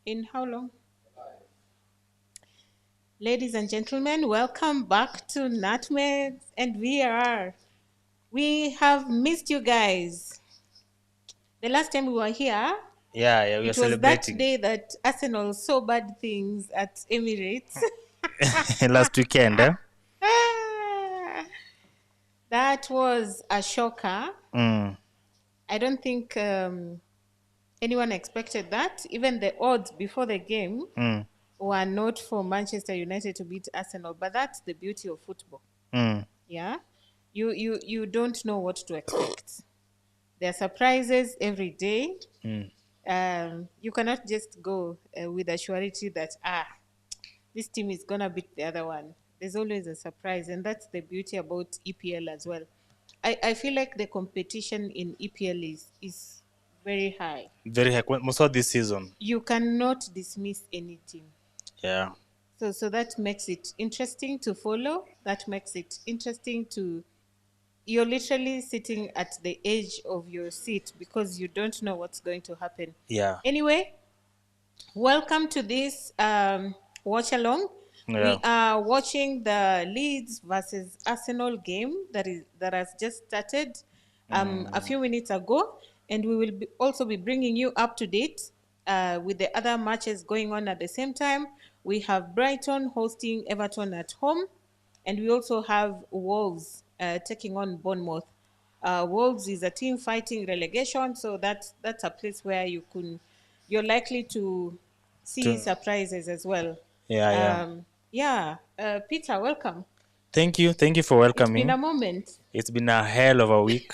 In how long? Ladies and gentlemen, welcome back to Nutmegs and VR. We have missed you guys. The last time we were here, Yeah, we are it was that celebrating day that Arsenal saw bad things at Emirates. last weekend. Ah, that was a shocker. Mm, I don't think anyone expected that. Even the odds before the game mm, were not for Manchester United to beat Arsenal, but that's the beauty of football. mm. Yeah, you don't know what to expect. There are surprises every day. You cannot just go with a surety that this team is gonna beat the other one. There's always a surprise, and that's the beauty about EPL as well. I feel like the competition in EPL is very high. Very high. Most of this season. You cannot dismiss any team. Yeah. So that makes it interesting to follow. That makes it interesting to. You're literally sitting at the edge of your seat because you don't know what's going to happen. Yeah. Anyway, welcome to this watch along. We Yeah. are watching the Leeds versus Arsenal game that has just started a few minutes ago, and we will also be bringing you up to date with the other matches going on at the same time. We have Brighton hosting Everton at home, and we also have Wolves taking on Bournemouth. Wolves is a team fighting relegation, so that's a place where you're likely to see To- surprises as well. yeah, yeah. Peter, welcome. Thank you. Thank you for It's been a welcoming. moment. It's been a hell of a week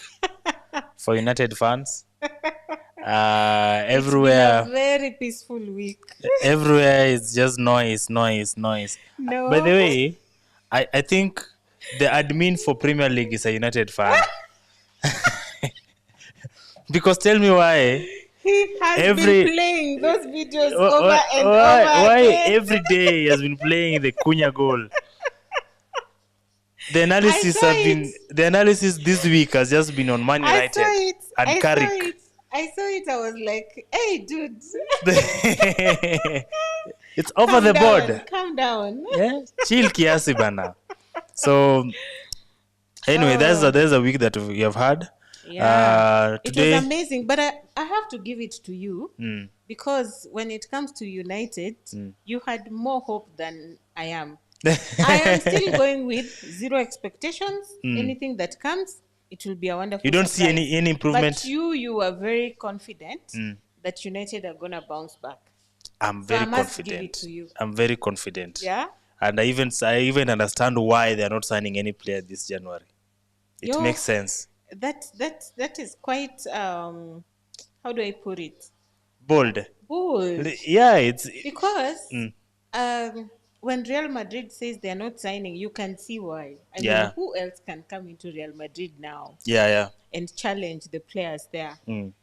for United fans. It's been a Everywhere, very peaceful week. everywhere is just noise, noise, noise. By the No, way, I think the admin for Premier League is a United fan. Because tell me why. he has Every been playing those videos why, over and why, over why again. every day he has been playing the Cunha goal? The I analysis saw have been it. the analysis this week has just been on Man I saw United it. and I saw Carrick. it. I saw it. I was like, "Hey, dude, It's over calm the down, board. calm down." Yeah, chill kiasi bana. So anyway, there's a week that we have had. Yeah, it was Today, amazing. But I have to give it to you because when it comes to United, you had more hope than I am. I am still going with zero expectations. Anything that comes, it will be a wonderful you don't see surprise. any improvement. But you are very confident that United are gonna bounce back. I'm So I very must give it confident. to you. I'm very confident. Yeah. And I even understand why they are not signing any player this January. It Yo, makes sense. that is quite how do I put it? Bold. Bold. Yeah, it's Because when Real Madrid says they're not signing, you can see why. I mean, yeah, who else can come into Real Madrid now yeah. and challenge the players there? Mm.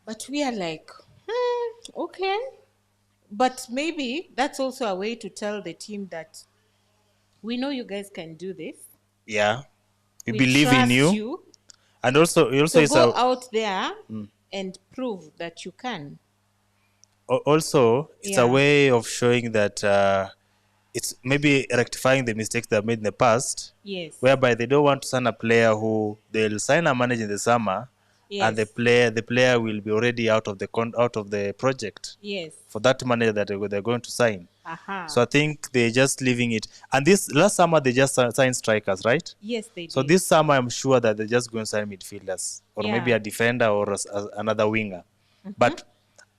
But we are like, okay. But maybe that's also a way to tell the team that we know you guys can do this. Yeah, we We believe in trust you, you. and also So it's go a out there and prove that you can. also it's a Yeah. way of showing that it's maybe rectifying the mistakes they have made in the past, Yes. whereby they don't want to sign a player who they'll sign a manager in the summer, and Yes. the player will be already out of the project Yes. for that manager that they're going to sign. Aha. So I think they're just leaving it. And this last summer they just signed strikers, right? Yes, they So did. this summer I'm sure that they're just going to sign midfielders or maybe Yeah. a defender or another winger. But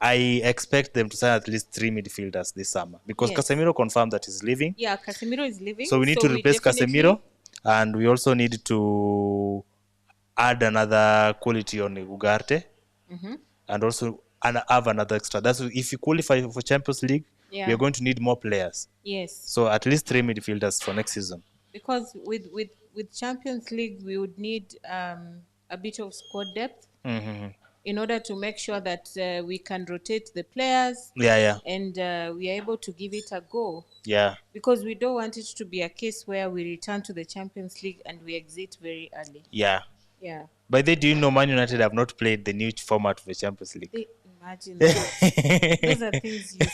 I expect them to sign at least 3 midfielders this summer because Yes. Casemiro confirmed that he's leaving. Yeah, Casemiro is leaving. So we need to replace Casemiro, and we also need to add another quality on Ugarte, and also have another extra. That's if you qualify for Champions League, Yeah. we are going to need more players. Yes. So at least 3 midfielders for next season. Because with Champions League, we would need a bit of squad depth in order to make sure that we can rotate the players Yeah. and we are able to give it a go. Yeah. Because we don't want it to be a case where we return to the Champions League and we exit very early. Yeah. Yeah. By the way, do you know Man United have not played the new format of the Champions League? Imagine that. Those are things you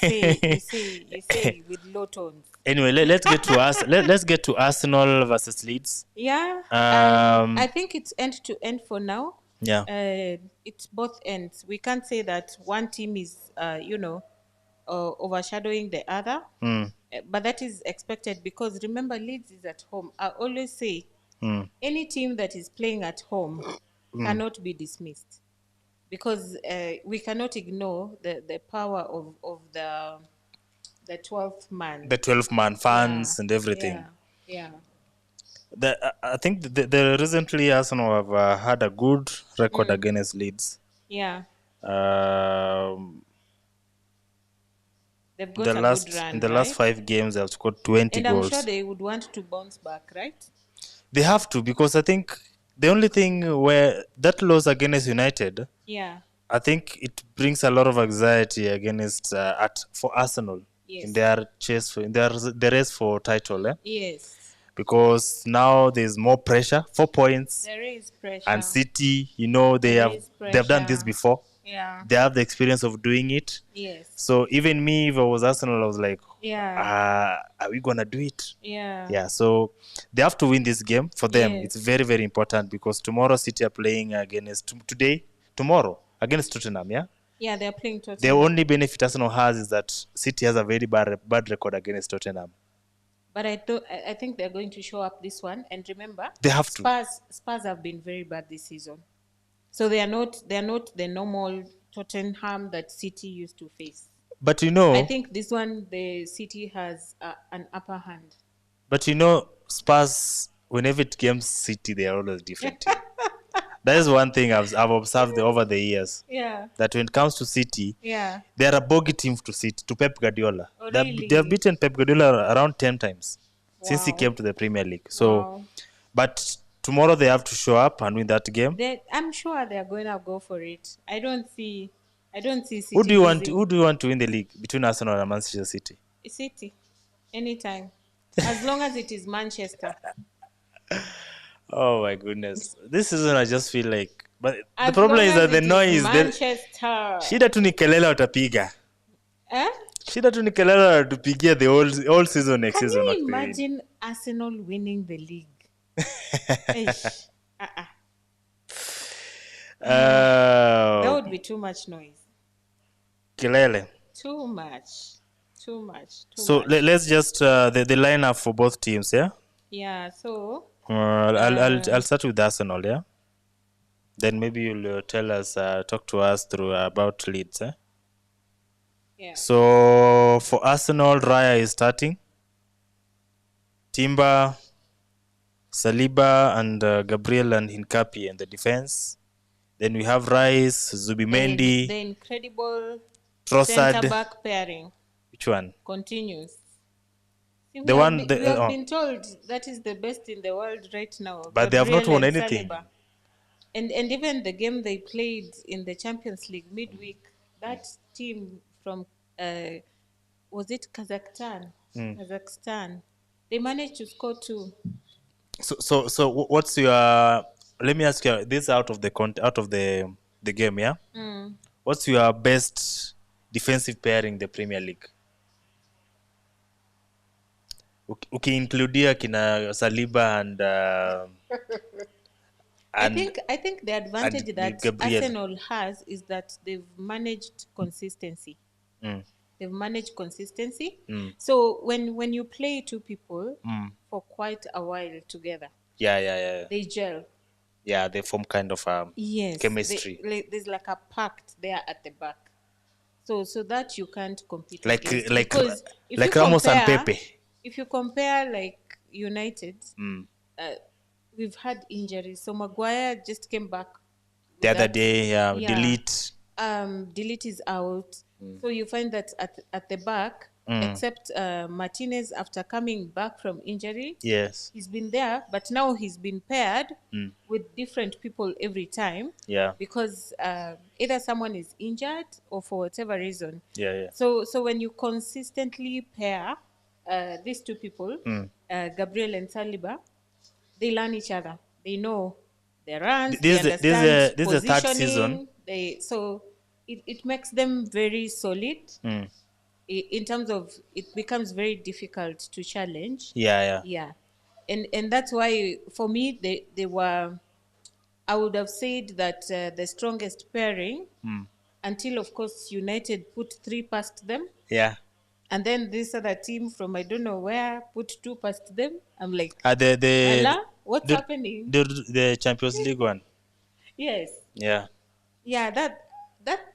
say with low tones. Anyway, let's get to us. Let's get to Arsenal versus Leeds. Yeah. I think it's end to end for now. Yeah. It's both ends. We can't say that one team is, overshadowing the other. But that is expected because remember, Leeds is at home. I always say any team that is playing at home cannot be dismissed because we cannot ignore the power of the 12th man. The 12-man fans Yeah, and everything. yeah. I think the recently Arsenal have had a good record against Leeds. Yeah. Um, They've got a good in run, the last right? 5 games, they've scored 20 And I'm sure goals. they would want to bounce back, right? They have to because I think the only thing where that loss against United, Yeah. I think it brings a lot of anxiety against for Arsenal in Yes. their chase for in the race for title. Yes. Because now there's more pressure. 4 points. There is pressure. And City, they've done this pressure. before. Yeah. They have the experience of doing it. Yes. So even me, if I was Arsenal, I was like, Yeah. are we gonna do it? Yeah. Yeah. So they have to win this game for them. Yes. It's very, very important because tomorrow City are playing tomorrow against Tottenham. Yeah. Yeah, they're playing The Tottenham. only benefit Arsenal has is that City has a very bad record against Tottenham. But I think they're going to show up this one. And remember, They have to. Spurs have been very bad this season. So they're not the normal Tottenham that City used to face. But I think this one the City has an upper hand. But Spurs, whenever it comes City, they are always different. That is one thing I've observed over the years. Yeah. That when it comes to City, Yeah. they are a bogey team to Pep Guardiola. Oh, They really? have beaten Pep Guardiola around 10 times since he Wow. came to the Premier League. So, Wow. but tomorrow they have to show up and win that game. I'm sure they're going to go for it. I don't see City Who do you want? losing. Who do you want to win the league between Arsenal and Manchester City? City, anytime, as long as it is Manchester. Oh my goodness! This season I just feel like, but the As problem long is as that the it is noise. Manchester. Shida tu ni kelele watapiga. Eh? Shida tu ni kelele watupigia the whole season next Can season. you wakiwin. imagine Arsenal winning the league? Eish. That would be too much noise. Kelele. Too much. So let's just the lineup for both teams, yeah. Yeah. So. I'll start with Arsenal, yeah. Then maybe you'll talk to us through about Leeds, eh? Yeah. So for Arsenal, Raya is starting. Timber, Saliba, and Gabriel and Hincapi in the defense. Then we have Rice, Zubimendi, The incredible Trossard. centre back pairing Which one? continues. See, The one- we have been told that is the best in the world right now. But they have not Gabriel won and anything. Saliba. And even the game they played in the Champions League midweek, that team from was it Kazakhstan? Kazakhstan. They managed to score 2. So what's your? Let me ask you. This out of the game, yeah. What's your best defensive pairing in the Premier League? Ukiincludia kina Saliba and I think the advantage that Gabriel. Arsenal has is that they've managed consistency. They've managed consistency. So when you play two people for quite a while together, yeah, they gel. yeah, they form kind of Yes, chemistry. there's like a pact there at the back. So that you can't compete like against. like Because if like you Ramos and compare- Pepe. If you compare like United, we've had injuries. So Maguire just came back The other that- day, yeah. delete. Delete is out. So you find that at the back, except Martinez after coming back from injury, Yes. he's been there, but now he's been paired with different people every time Yeah. because either someone is injured or for whatever reason. Yeah. So when you consistently pair these two people, Gabriel and Saliba, they learn each other. They know their runs. This they is the- understand this is the third positioning. season. it makes them very solid Mm. in terms of it becomes very difficult to challenge. Yeah, yeah. Yeah. And that's why for me they were, I would have said that the strongest pairing until of course United put three past them, Yeah. and then this other team from I don't know where put two past them. I'm like, The Allah, what's the happening? the Champions League one. Yes. Yeah. Yeah, that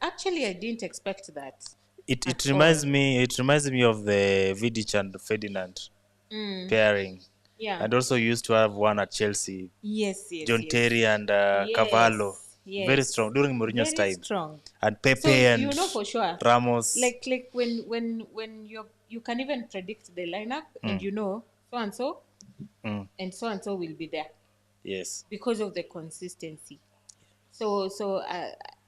actually I didn't expect that It at all. reminds me of the Vidic and Ferdinand pairing, Yeah. and also used to have one at Chelsea, Yes, yes, John yes. Terry and Cavallo, Yes, very yes. strong during Mourinho's Very time, strong. and So Pepe you and know for sure. Ramos. Like when you can even predict the lineup and you know Mm. and so will be there Yes. because of the consistency. So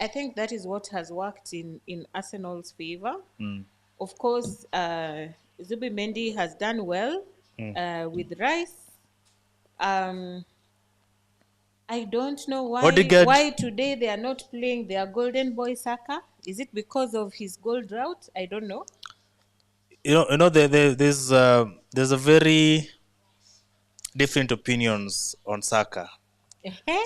I think that is what has worked in Arsenal's favor. Of course, Zubimendi has done well with Rice. Um, I don't know Odegaard, why today they are not playing their golden boy Saka. Is it because of his goal drought? I don't know. there's a very different opinions on Saka.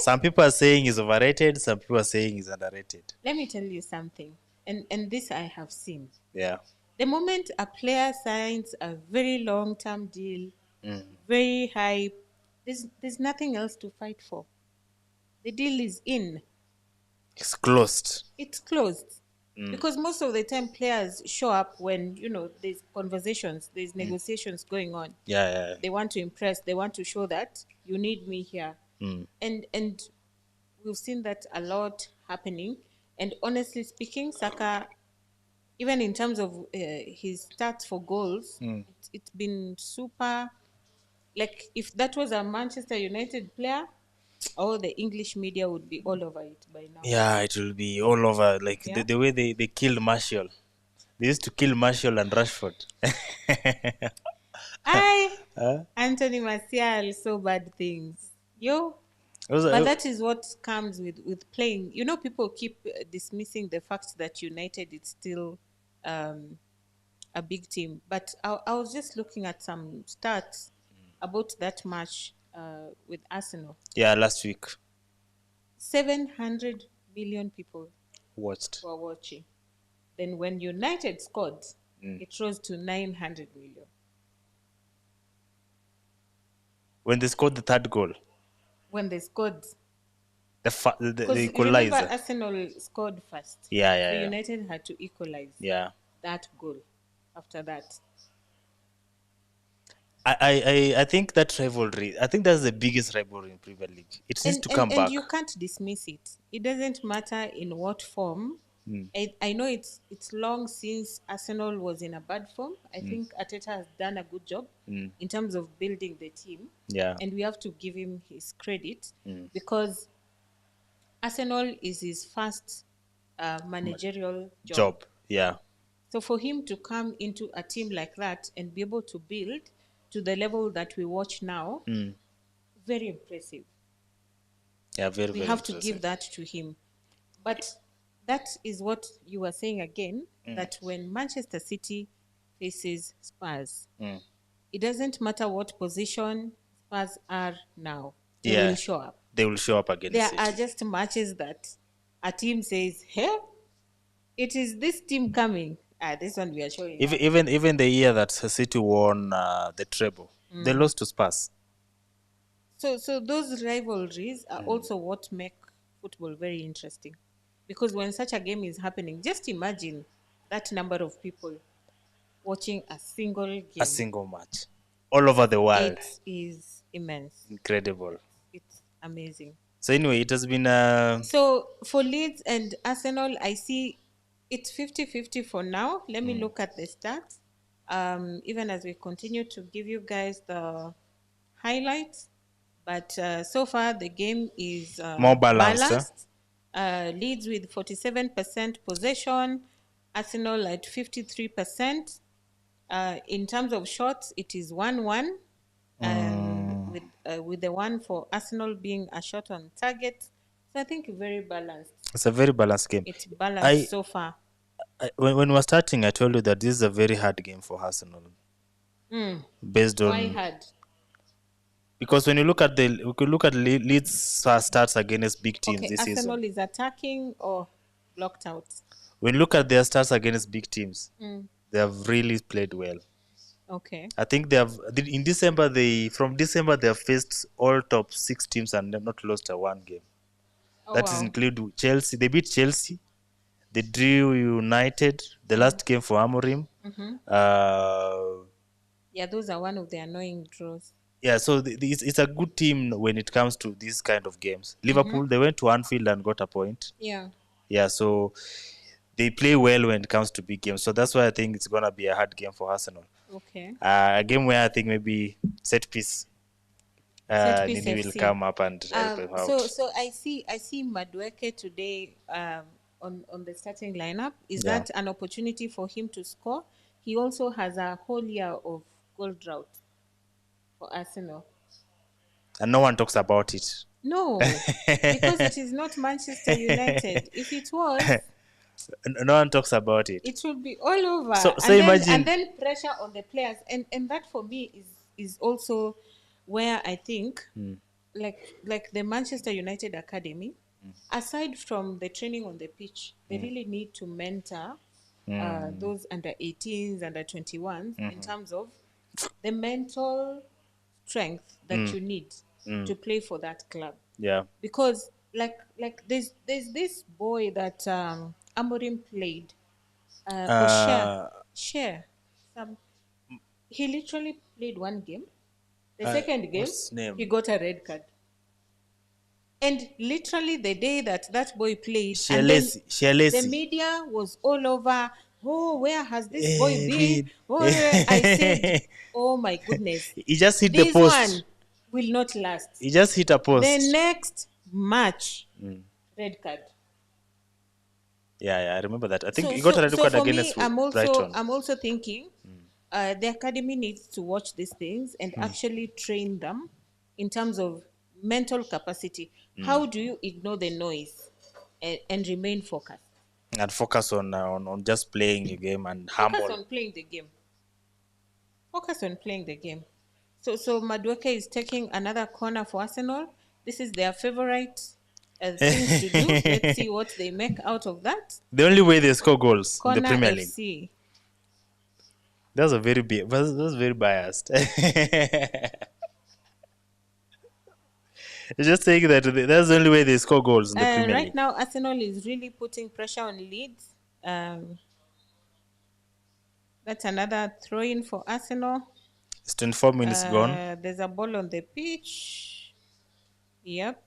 Some people are saying he's overrated. Some people are saying he's underrated. Let me tell you something, and this I have seen. Yeah. The moment a player signs a very long-term deal, very high, there's nothing else to fight for. The deal is in. It's closed. It's closed. Because most of the time players show up when, there's conversations, there's negotiations going on. Yeah, yeah. They want to impress, they want to show that you need me here. And we've seen that a lot happening. And honestly speaking, Saka, even in terms of his stats for goals, it's been super. Like if that was a Manchester United player, all the English media would be all over it by now. Yeah, it will be all over. Like Yeah. the way they killed Martial. They used to kill Martial and Rashford. I Anthony Martial, so bad things. Yo. It was, But that is what comes with playing. People keep dismissing the fact that United is still a big team. But I was just looking at some stats about that match with Arsenal. yeah, last week 700 million people watched. were watching. Then when United scored, it rose to 900 million. When they scored the third goal, When they scored, the because you remember equalizer. Arsenal scored first. Yeah, So yeah, yeah. United had to equalize Yeah. that goal after that. I think that rivalry. I think that's the biggest rivalry in Premier League. It needs and to and, come and back. you can't dismiss it. It doesn't matter in what form. I know it's long since Arsenal was in a bad form. I think Arteta has done a good job in terms of building the team. Yeah. And we have to give him his credit because Arsenal is his first managerial job. Yeah. So for him to come into a team like that and be able to build to the level that we watch now, very impressive. Yeah, very, We very have to impressive. give that to him. But that is what you were saying again, that when Manchester City faces Spurs, it doesn't matter what position Spurs are now, they Yeah. will show up. They will show up against There City. are just matches that a team says, hey, it is this team coming. This one we are showing up. Even the year that City won the treble, they lost to Spurs. So those rivalries are also what make football very interesting. Because when such a game is happening, just imagine that number of people watching a single game. A single match, all over the world. It is immense. Incredible. It's amazing. So anyway, it has been. So for Leeds and Arsenal, I see it's 50-50 for now. Let me look at the stats. Even as we continue to give you guys the highlights. But so far, the game is More balanced, Leeds with 47% possession, Arsenal at 53%. In terms of shots, it is 1-1, and with the one for Arsenal being a shot on target So I think very balanced. It's a very balanced game. It's balanced I, so far. when we were starting, I told you that this is a very hard game for Arsenal, Mm. based Why on hard? because when you look at we could look at Leeds starts against big teams Okay, this season. Arsenal is attacking or blocked out. When you look at their starts against big teams, Mm. they have really played well. Okay. I think they have in December. From December they have faced all top 6 teams and they've not lost a one game. Oh That is wow. include Chelsea. They beat Chelsea. They drew United. The last game for Amorim. Mm-hmm. Uh, Yeah, those are one of the annoying draws. yeah, so it's a good team when it comes to these kind of games. Mm-hmm. Liverpool, they went to Anfield and got a point. Yeah. Yeah, so they play well when it comes to big games. So that's why I think it's gonna be a hard game for Arsenal. Okay. A game where I think maybe set piece Set piece Nini will FC. come up and help him So out. so I see Madueke today on the starting lineup. Is Yeah, that an opportunity for him to score? He also has a whole year of goal drought for Arsenal. and no one talks about it. No, because it is not Manchester United. If it was, No one talks about it. it will be all So over. so And imagine. then pressure on the players. And that for me is also where I think like the Manchester United Academy, aside from the training on the pitch, they really need to mentor those under 18s, under 21s in terms of the mental strength that you need to play for that club. Yeah. Because like there's this boy that Amorim played, or Uh, share some. He literally played one game. The second game, what's his name? he got a red card. And literally the day that that boy played, and then the Shalesi. media was all over. Oh, where has this boy been? David. Oh, I said, oh my goodness, He just hit the this post. one will not last. He just hit a The post. next match, red card. Yeah, I remember that. I think So he got a so red so card for me, against Brighton. I'm also thinking the academy needs to watch these things and actually train them in terms of mental capacity. How do you ignore the noise and remain focused? And focus on just playing the game and Focus humble. on playing the game. Focus on playing the game. So Madueke is taking another corner for Arsenal. This is their favorite things to do. Let's see what they make out of that. The only way they score goals in the Corner Premier League. FC. That's very biased. Just saying that that's the only way they score goals in the Premier Right League. now, Arsenal is really putting pressure on Leeds. That's another throw-in for Arsenal. It's 24 minutes gone. There's a ball on the pitch. Yep.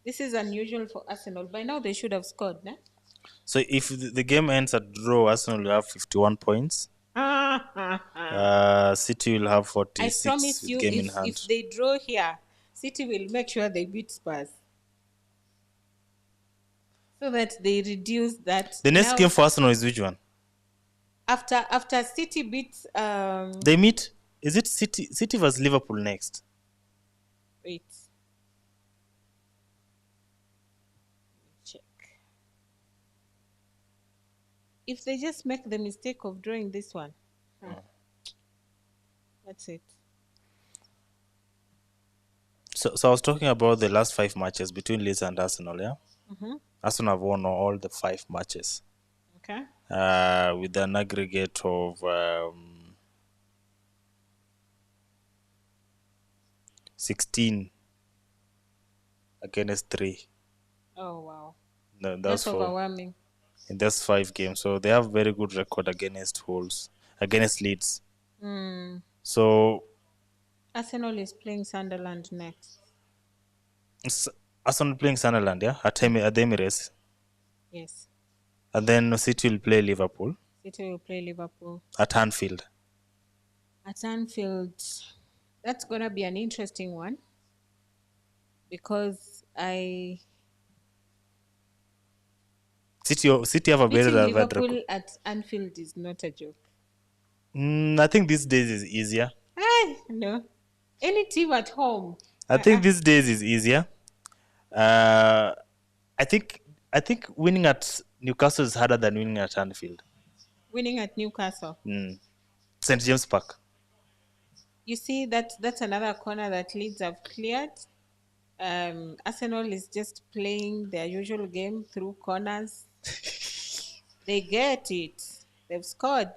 This is unusual for Arsenal. By now, they should have scored, nah? So if the game ends at draw, Arsenal will have 51 points. City will have I 46 promise with you, game in if hand. they draw here, City will make sure they beat Spurs so that they reduce that. The next Now, game for Arsenal is which one? after City beats They meet. Is it City versus Liverpool next? wait, check. If they just make the mistake of drawing this one, that's it. So I was talking about the last 5 matches between Leeds and Arsenal. Yeah, Arsenal have won all the 5 matches Okay. with an aggregate of 16 against 3. Oh wow, No, that's that's for overwhelming. in those 5 games. So they have very good record against against Leeds. So Arsenal is playing Sunderland next. it's Arsenal playing Sunderland, yeah, at the Emirates, Yes, and then City will play Liverpool City will play Liverpool at Anfield. at Anfield. That's gonna be an interesting one because City have a beating better bad record. Liverpool at Anfield is not a joke. I think these days is easier. No, any team at home. I think these days is easier. Uh, I think I think winning at Newcastle is harder than winning at Anfield. Winning at Newcastle. Mm. St James Park. You see, that's another corner that Leeds have cleared. Arsenal is just playing their usual game through corners. They get it. They've scored.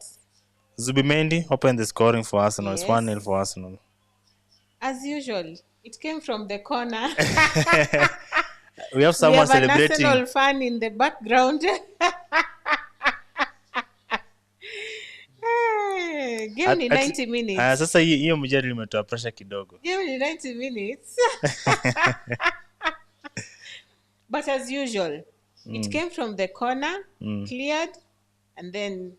Zubimendi opened the scoring for Arsenal. It's 1-0 for Yes. Arsenal. As usual, it came from the corner. We have We someone have an celebrating. Arsenal fan in the background. Game ni At, 90 minutes. sasa hiyo mjadala imetoa pressure kidogo. Game ni 90 minutes. But as usual, it came from the corner, cleared, and then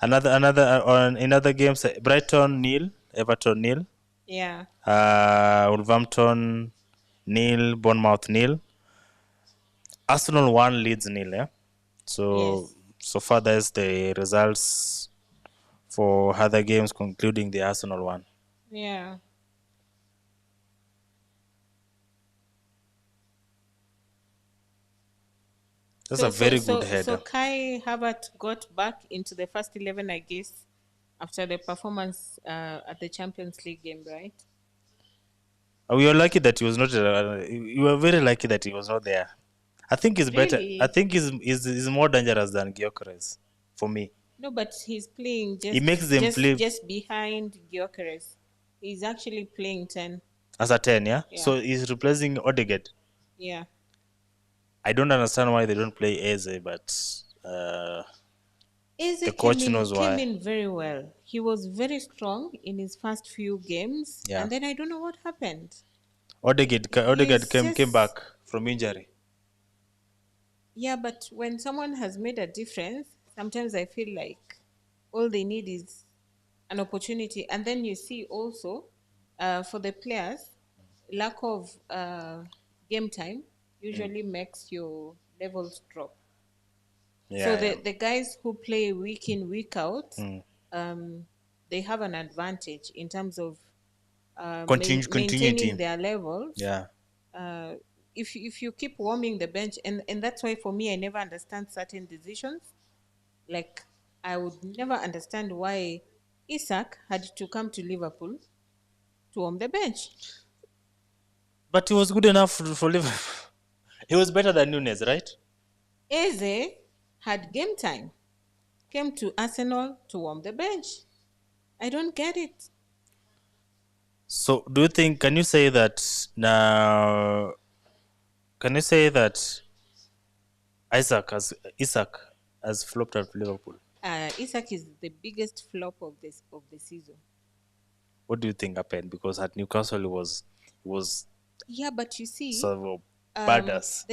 In other games, Brighton nil, Everton nil, yeah. Wolverhampton nil, Bournemouth nil, Arsenal 1, Leeds nil. Yeah. So Yes. so far there's the results for other games, concluding the Arsenal one. Yeah. That's a very good So header. Kai Havertz got back into the first 11, I guess, after the performance at the Champions League game, right? We were lucky that he was not. You were very lucky that he was not there. I think he's better. I Really? think he's more dangerous than Gyökeres for me. No, but he's playing He makes them play just behind Gyökeres. He's actually playing 10. as a 10, yeah? Yeah. So he's replacing Odegaard. Yeah. I don't understand why they don't play Eze, but Eze the coach knows came why. in very well. He was very strong in his first few games, Yeah. and then I don't know what happened. Odegaard He's came just back from injury. Yeah, but when someone has made a difference, sometimes I feel like all they need is an opportunity. And then you see also for the players, lack of game time usually makes your levels drop. So Yeah, the guys who play week in, week out, yeah. they have an advantage in terms of Continuity. maintaining their levels. Yeah. uh, if you keep warming the bench, and that's why for me I never understand certain decisions. Like I would never understand why Isak had to come to Liverpool to warm the bench. But he was good enough for Liverpool. He was better than Nunes, right? Eze had game time, came to Arsenal to warm the bench. I don't get it. So do you think, can you say that now, can you say that Isak has flopped at Liverpool? Isak is the biggest flop of the season. What do you think happened? Because at Newcastle he was Yeah, but you see, sort of a badass.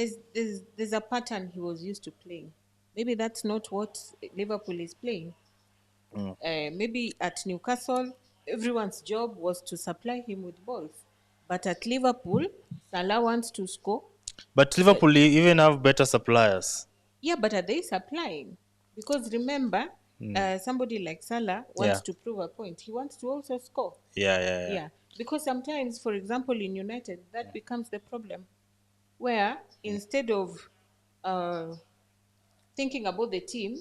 there's a pattern he was used to playing. Maybe that's not what Liverpool is playing. Maybe at Newcastle, everyone's job was to supply him with balls, but at Liverpool, Salah wants to score. But Liverpool even have better suppliers. Yeah, but are they supplying? Because remember, somebody like Salah wants Yeah. to prove a point. He wants to also score. Yeah. Yeah, because sometimes, for example, in United, that becomes the problem, where instead of uh, thinking about the team,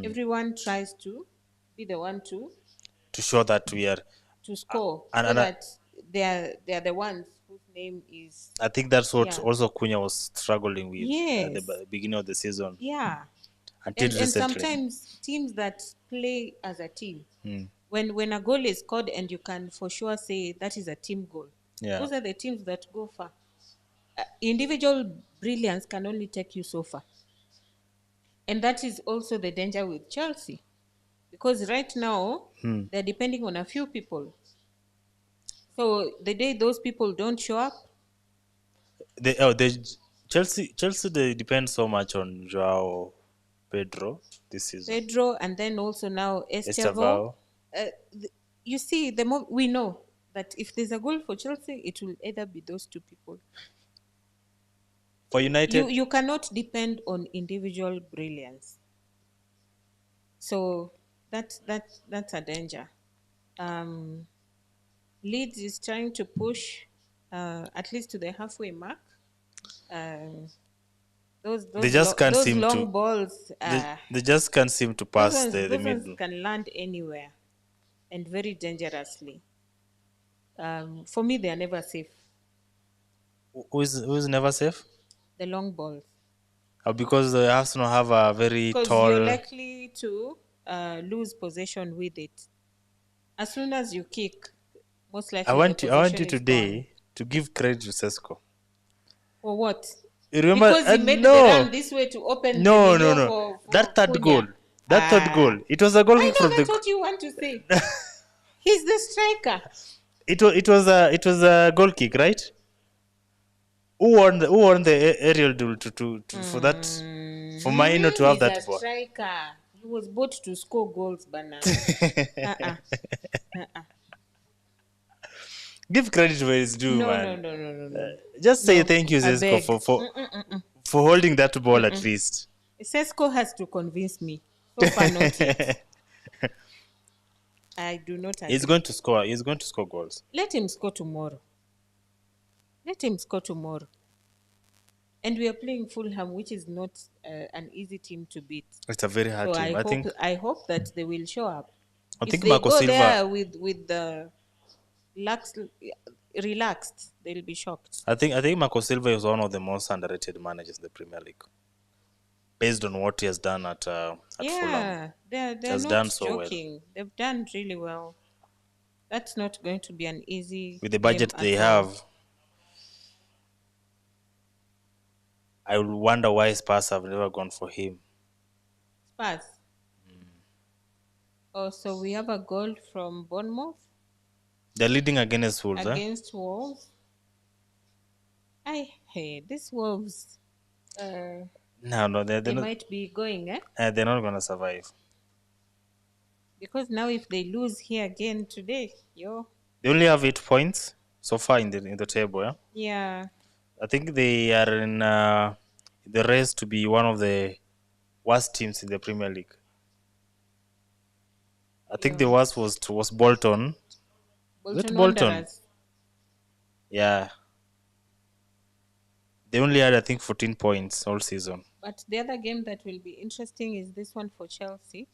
everyone tries to be the one To show that we are, to score, and, so and that they are the ones whose name is I think that's what yeah. also Cunha was struggling with at the Yes. beginning of the season Yeah, until and recently. sometimes teams that play as a team, when a goal is scored and you can for sure say that is a team goal, Yeah. those are the teams that go far. Individual brilliance can only take you so far, and that is also the danger with Chelsea, because right now they're depending on a few people. So the day those people don't show up, They Chelsea they depend so much on Joao Pedro this season. Pedro, and then also now Estevao. Estevao. You see, the more we know that if there's a goal for Chelsea, it will either be those two people. For United, You cannot depend on individual brilliance. So that's a danger. Leeds is trying to push at least to the halfway mark. Um, They just can't those seem long to. balls, They just can't seem to pass the those ones middle. can land anywhere and very dangerously. For me, they are never safe. Who is never safe? The long balls, Because the Arsenal have a very because you're tall. likely to lose possession with it. As soon as you kick, most I likely the want you. I want possession you is gone. today to give credit to Sesko. For what? You remember? Because he made the No, run this way to open the no, no, window no. for That third goal. Cunha. That third Ah, goal. It was a goal I kick know from that's the. what you want to say. He's the striker. It was a goal kick, right? Who won the aerial duel to for that for Maino to have He's a that ball? striker. He was bought to score goals, Bana. Uh-uh. Uh-uh. Give credit where it's due, No, no, man. no, no, no, no. Just say No, thank you, I Zesco, beg. for holding that ball at least. Sesko has to convince me. So far, not yet. I do not He's agree. going to score. He's going to score goals. Let him score tomorrow. Let him score tomorrow. And we are playing Fulham, which is not an easy team to beat. It's a very hard So team. I hope that they will show up. I If think they Marco go Silva. there with the lax, relaxed, they'll be shocked. I think Marco Silva is one of the most underrated managers in the Premier League, based on what he has done at Fulham. Yeah, He they're has not done so well joking. They've done really well. That's not going to be an easy with the game budget they at all. have. I will wonder why Spurs have never gone for him. Spurs. Oh, so we have a goal from Bournemouth They're leading against Wolves, eh? against Wolves. Hey, these Wolves, uh, No, they might be going, eh? they're not going to survive. Because now if they lose here again today, They only have 8 points so far in the table. Yeah? yeah, I think they are in the race to be one of the worst teams in the Premier League. I think the yo, worst was Bolton. Was it Bolton Bolton? Wanderers. Yeah. They only had, I think, 14 points all season. But the other game that will be interesting is this one for Chelsea,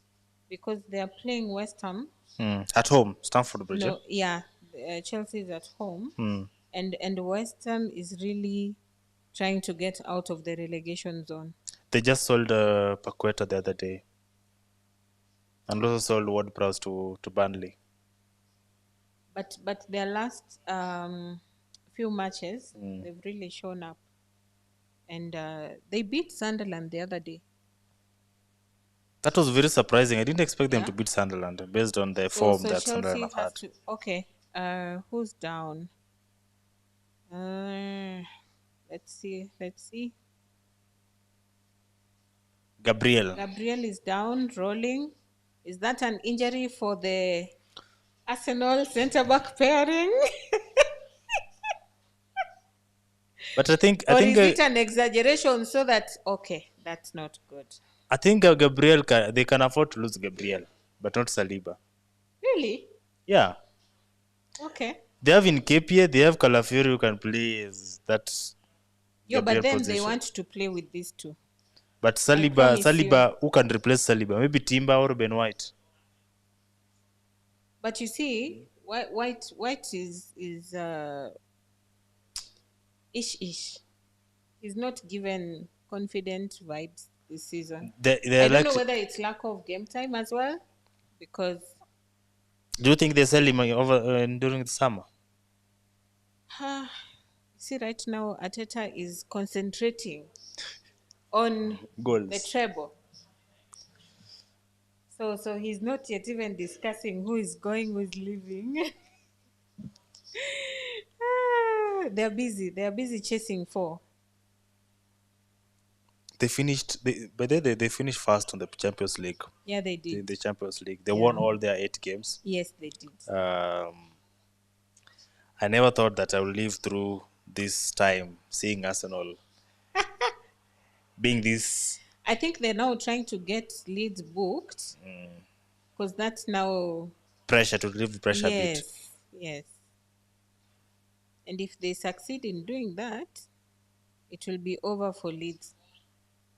because they are playing West Ham. At home, Stamford Bridge. No, yeah, Chelsea is at home, and West Ham is really trying to get out of the relegation zone. They just sold Paqueta the other day. And also sold Ward-Prowse to Burnley. But their last few matches, they've really shown up, and they beat Sunderland the other day. That was very surprising. I didn't expect them Yeah. to beat Sunderland based on the So form so that Sunderland Chelsea have has had. to. Okay, who's down? Let's see. Let's see. Gabriel. Gabriel is down, rolling. Is that an injury for the Arsenal centre back pairing? But I think Or is it an exaggeration so that, okay, that's not good? Gabriel they can afford to lose Gabriel, but not Saliba. Really? Yeah. Okay. They have Nketiah, they have Calafiori who can play as that Yo, Gabriel but then position. they want to play with these two. But I promise Saliba, who can replace Saliba? Maybe Timber or Ben White. But you see, White is ish. He's not given confident vibes this season. They're I don't know like. whether it's lack of game time as well, because Do you think they sell him over during the summer? see, right now Arteta is concentrating on the Goals. treble. So he's not yet even discussing who is going, who is leaving. They're busy. They're busy chasing four. They finished. They finished fast on the Champions League. Yeah, they The did. Champions League. They Yeah. won all their 8 games. Yes, they did. I never thought that I would live through this time seeing Arsenal being this. I think they're now trying to get Leeds booked, because that's now Pressure to relieve the pressure a bit. yes. And if they succeed in doing that, it will be over for Leeds.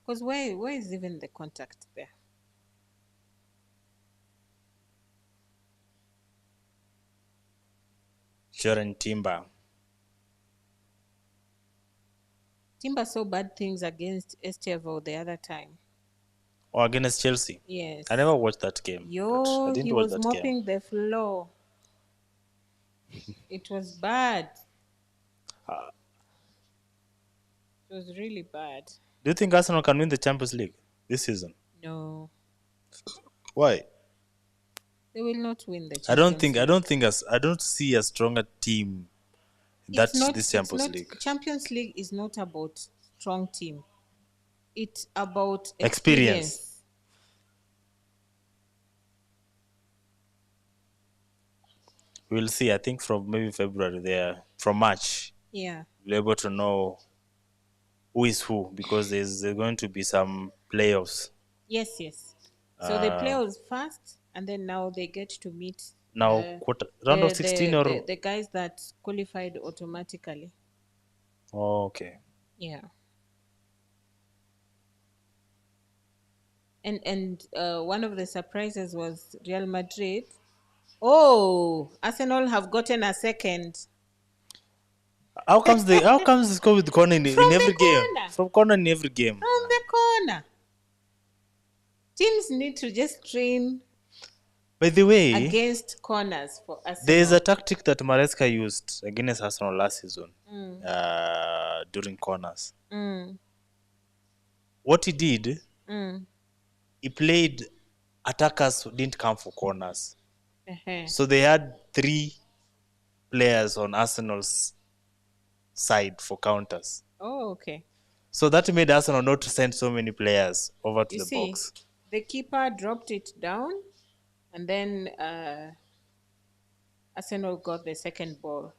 Because where is even the contact there? Sharon Timber. Timber saw bad things against Estevo the other time. Or against Chelsea. Yes. I never watched that game. But I Yo, didn't he watch was that game. mopping the floor. It was bad. It was really bad. Do you think Arsenal can win the Champions League this season? No, Why? they will not win the I don't Champions think I League. don't think as I don't see a stronger team in It's that not. this It's Champions not. League. Champions League is not about strong team. It's about Experience. experience. We'll see. I think from maybe February there, from March, Yeah. we'll be able to know who is who because there's going to be some playoffs. Yes. Yes. So they play us first, and then now they get to meet Now, round of 16 or the guys that qualified automatically. oh, okay. Yeah. And one of the surprises was Real Madrid. Oh, Arsenal have gotten a second How comes they score with corner from in the every game? corner. From corner in every game. From the corner. Teams need to just train By the way, against corners for there is a Arsenal. tactic that Maresca used against Arsenal last season during corners. Mm, What he did, mm, he played attackers who didn't come for corners. uh-huh. So they had 3 players on Arsenal's side for counters. Oh, okay. So that made Arsenal not to send so many players over to You the see, box. the keeper dropped it down, and then Arsenal got the second ball.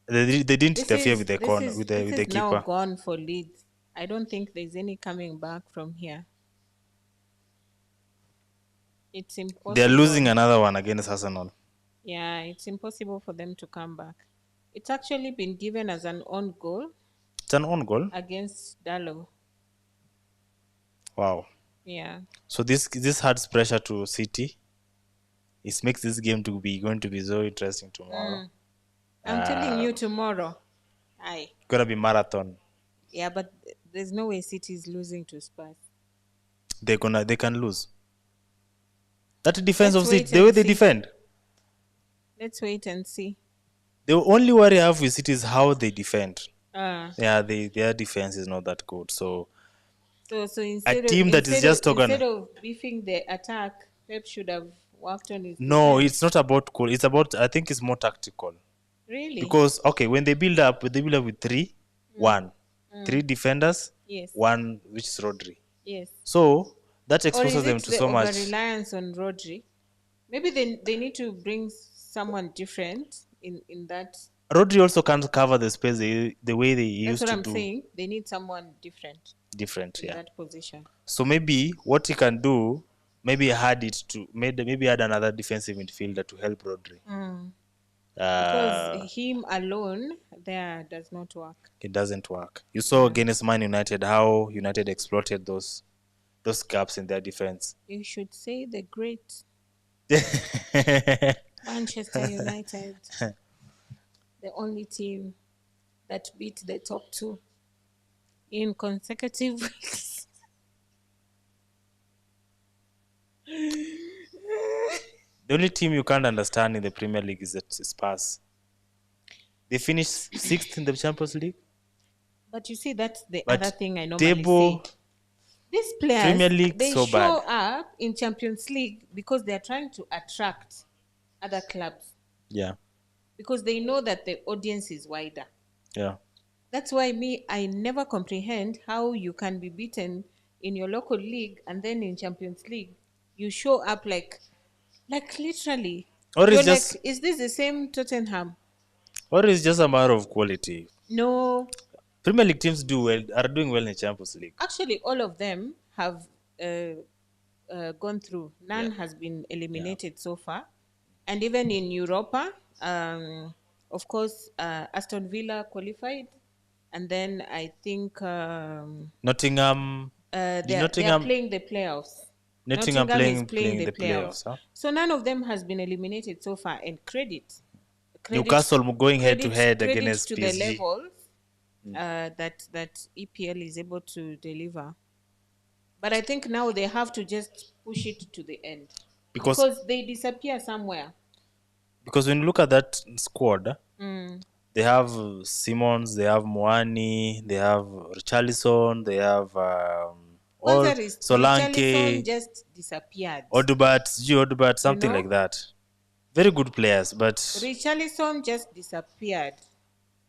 They didn't interfere with the corner This with the is now keeper. gone for Leeds. I don't think there's any coming back from here. It's impossible. They're losing another one against Arsenal. Yeah, it's impossible for them to come back. It's actually been given as an own goal It's an own goal. against Dallo. Wow. Yeah. So this adds pressure to City. It makes this game to be going to be so interesting tomorrow. I'm telling you tomorrow. Aye. Gonna be marathon. Yeah, but there's no way City is losing to Spurs. They can lose. That defense Let's of City, wait the way and they see. defend. Let's wait and see. The only worry I have with City is how they defend. Uh, Yeah, their defense is not that good. So so a team that is just instead organized. of beefing the attack, Pep should have worked on his No, defense. it's not about cool. It's about I think it's more tactical. Really? Because okay, when they build up with 3-1, 3 defenders, Yes. 1 which is Rodri. Yes. So that Or exposes is them it to the so over much. reliance on Rodri? Maybe they need to bring someone different in that. Rodri also can't cover the space the way they That's used what to I'm do. saying. They need someone different Different, in yeah. that position. So maybe what he can do, maybe maybe add another defensive midfielder to help Rodri. Because him alone there does not work. It doesn't work. You saw against Man United how United exploited those gaps in their defense. You should say the great Manchester United, the only team that beat the top 2 in consecutive weeks. The only team you can't understand in the Premier League is Spurs. They finished 6th in the Champions League. But you see, that's the But other thing I normally table, say. These players, Premier League, they so show bad. up in Champions League because they're trying to attract other clubs Yeah, because they know that the audience is wider. yeah. That's why I never comprehend how you can be beaten in your local league and then in Champions League you show up like literally. Or You're it's just like, is this the same Tottenham? a matter of quality. No. Premier League teams are doing well in Champions League. Actually, all of them have gone through. None Yeah. has been eliminated so far. And even in Europa, Of course, Aston Villa qualified, and then I think Nottingham. Did they are Nottingham playing the playoffs. Nottingham Nottingham is playing playing the the playoffs. playoffs, huh? So none of them has been eliminated so far. And credit, Newcastle going head to head credit against to the PSG. levels that EPL is able to deliver. But I think now they have to just push it to the end Because because they disappear somewhere. when you look at that squad, they have Simmons, they have Moani, they have Richarlison, they have all Kwanza Richarlison Solanke, just disappeared. Odubat, You something know, like that. Very good players, but Richarlison just disappeared.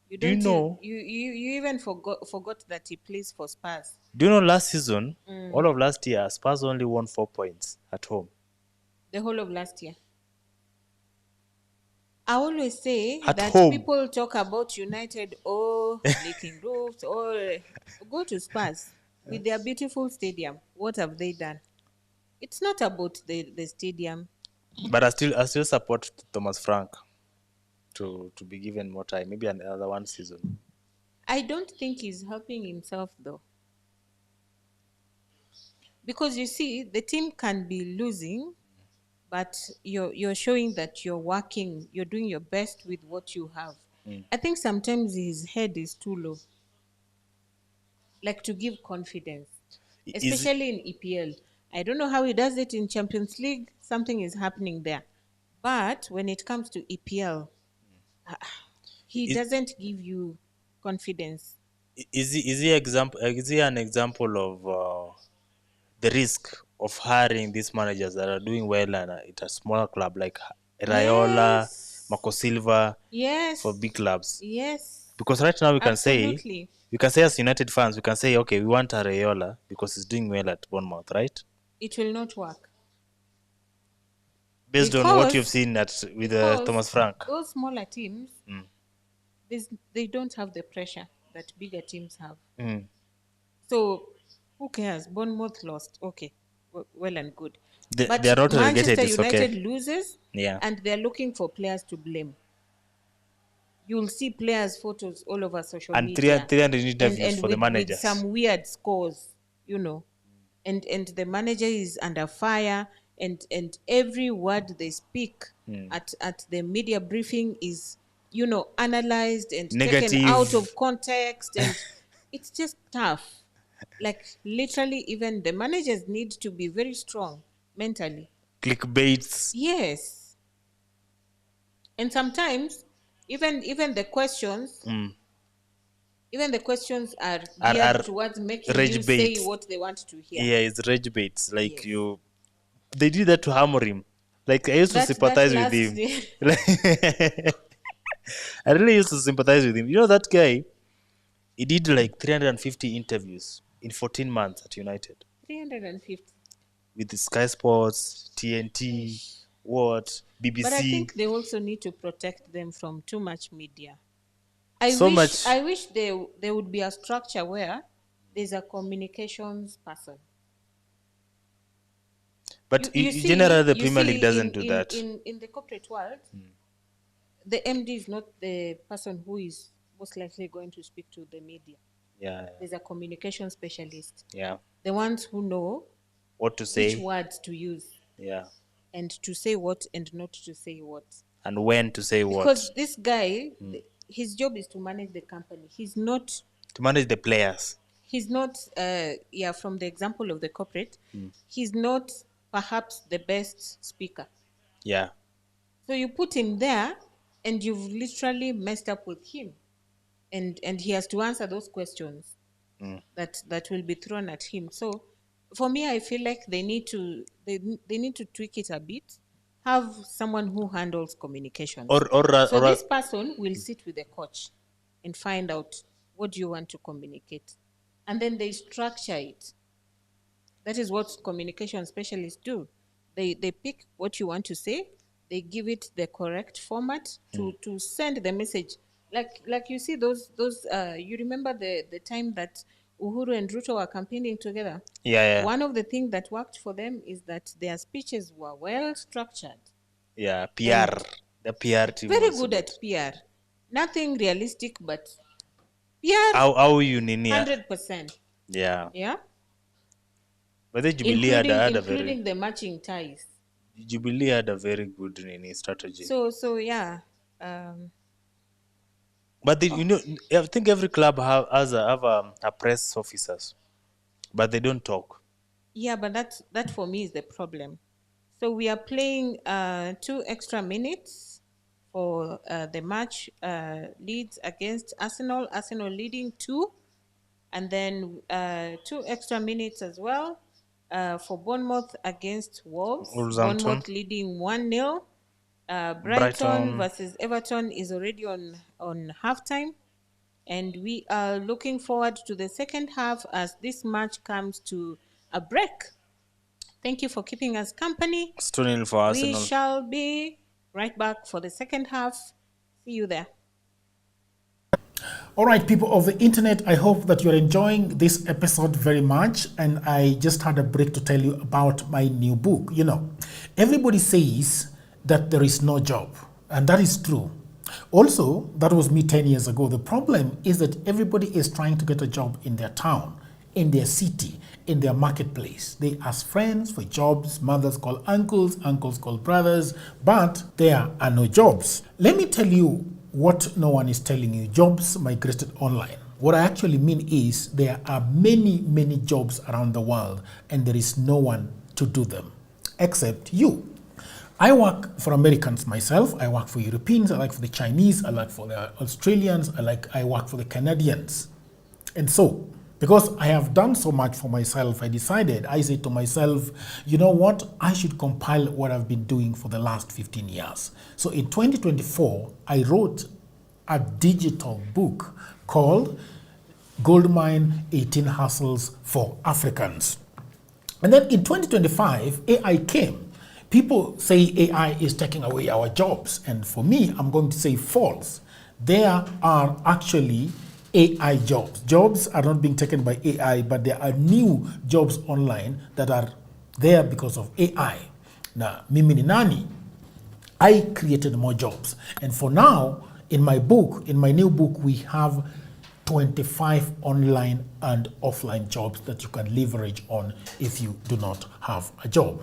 You do you don't e- know? you even forgot that he plays for Spurs. Do you know last season, all of last year, Spurs only won 4 points at home. The whole of last year. I always say At that home. people talk about United, oh, leaking roofs, oh, go to Spurs with their beautiful stadium. What have they done? It's not about the stadium. But I still support Thomas Frank to be given more time, maybe another one season. I don't think he's helping himself though. Because you see, the team can be losing, but you're showing that you're working, you're doing your best with what you have. I think sometimes his head is too low, like to give confidence, Is especially in EPL. I don't know how he does it in Champions League. Something is happening there, but when it comes to EPL, he is, doesn't give you confidence. is he an example of the risk of hiring these managers that are doing well and at a smaller club like Raiola, Yes, Marco Silva for yes, big clubs? yes, Because right now absolutely. we can say as United fans, we can say, okay, we want Raiola because he's doing well at Bournemouth, right? It will not work Based on what you've because seen with because Thomas Frank. those smaller teams, they don't have the pressure that bigger teams have. Mm. So who cares? Bournemouth lost. Okay, well and good. They are But not relegated, Manchester it's okay. United loses, Yeah. and they're looking for players to blame. You'll see players' photos all over social And media, 300 interviews and for the with managers. some weird scores, you know, and the manager is under fire, and every word they speak at the media briefing is, analyzed and taken out Negative of context, and it's just tough. Like literally, even the managers need to be very strong mentally. clickbaits. Yes, and sometimes even the questions, are Are geared towards making you rage say baits. what they want to hear. Yeah, it's rage baits. Like Yes, they did that to Hamorim. Like I used to that sympathize with last him. Like, I really used to sympathize with him. You know that guy? He did like 350 interviews in 14 months at United 350. with Sky Sports, TNT, what But I BBC. think they also need to protect them from too much media. I So wish much, I wish there would be a structure where there's a communications person. but You see generally the Premier League doesn't in do in that. in in the corporate world, the MD is not the person who is most likely going to speak to the media. Yeah, There's a communication specialist, yeah. the ones who know What to which say? words to use Yeah, and to say what and not to say what. and when to say what Because this guy, his job is to manage the company. to manage the players. Yeah, from the example of the corporate, he's not perhaps the best speaker. Yeah, So you put him there, and you've literally messed up with him, and he has to answer those questions that will be thrown at him. So for me, I feel like they need to tweak it a bit, have someone who handles communications. So or this person will sit with the coach and find out, what do you want to communicate, and then they structure it. That is what communication specialists do. They pick what you want to say, they give it the correct format to send the message. Like you see those you remember the time that Uhuru and Ruto were campaigning together. yeah, One of the things that worked for them is that their speeches were well structured yeah. PR, and the PR team very was good good. at PR. Nothing realistic, but yeah, Au you nini? 100%. Yeah. Yeah, But the Jubilee including had a very including the matching ties. Jubilee had a very good nini strategy. So yeah. Um, But oh, I think every club have a press officers, but they don't talk. yeah, but that for me is the problem. So we are playing 2 extra minutes for the match Leeds against Arsenal. Arsenal leading 2, and then 2 extra minutes as well for Bournemouth against Wolves. Wolverhampton, Bournemouth leading 1-0. Brighton Brighton. versus Everton is already on halftime, and we are looking forward to the second half as this match comes to a break. Thank you for keeping us company. Stone for We Arsenal. shall be right back for the second half. See you there. All right, people of the internet, I hope that you're enjoying this episode very much. And I just had a break to tell you about my new book. Everybody says that there is no job, and that is true. Also, that was me 10 years ago. The problem is that everybody is trying to get a job in their town, in their city, in their marketplace. They ask friends for jobs, mothers call uncles, uncles call brothers, but there are no jobs. Let me tell you what no one is telling you. Jobs migrated online. What I actually mean is there are many, many jobs around the world, and there is no one to do them except you. I work for Americans myself. I work for Europeans. I work for the Chinese. I work for the Australians. I work for the Canadians. And so, because I have done so much for myself, I said to myself, you know what? I should compile what I've been doing for the last 15 years. So in 2024, I wrote a digital book called Goldmine 18 Hustles for Africans. And then in 2025, AI came. People say AI is taking away our jobs. And for me, I'm going to say false. There are actually AI jobs. Jobs are not being taken by AI, but there are new jobs online that are there because of AI. Now, mimi ni nani? I created more jobs. And for now, in my book, in my new book, we have 25 online and offline jobs that you can leverage on if you do not have a job.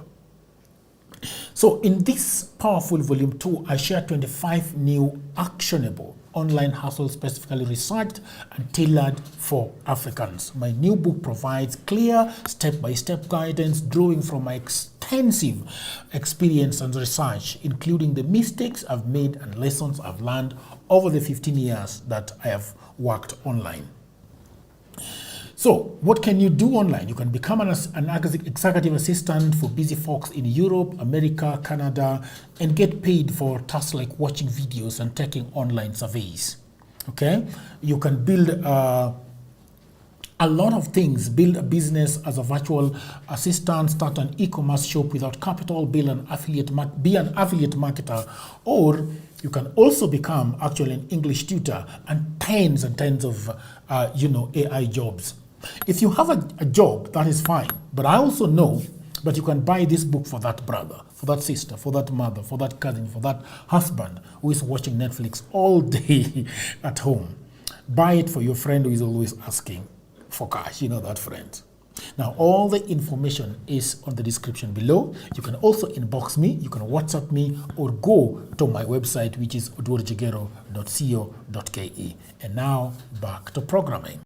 So in this powerful volume 2, I share 25 new actionable online hustles specifically researched and tailored for Africans. My new book provides clear step-by-step guidance drawing from my extensive experience and research, including the mistakes I've made and lessons I've learned over the 15 years that I have worked online. So what can you do online? You can become an executive assistant for busy folks in Europe, America, Canada, and get paid for tasks like watching videos and taking online surveys. Okay? You can build a lot of things. Build a business as a virtual assistant, start an e-commerce shop without capital, be an affiliate marketer, or you can also become actually an English tutor and tens of AI jobs. If you have a job, that is fine. But I also know that you can buy this book for that brother, for that sister, for that mother, for that cousin, for that husband who is watching Netflix all day at home. Buy it for your friend who is always asking for cash. You know that friend. Now, all the information is on the description below. You can also inbox me, you can WhatsApp me, or go to my website, which is odworjigero.co.ke. And now, back to programming.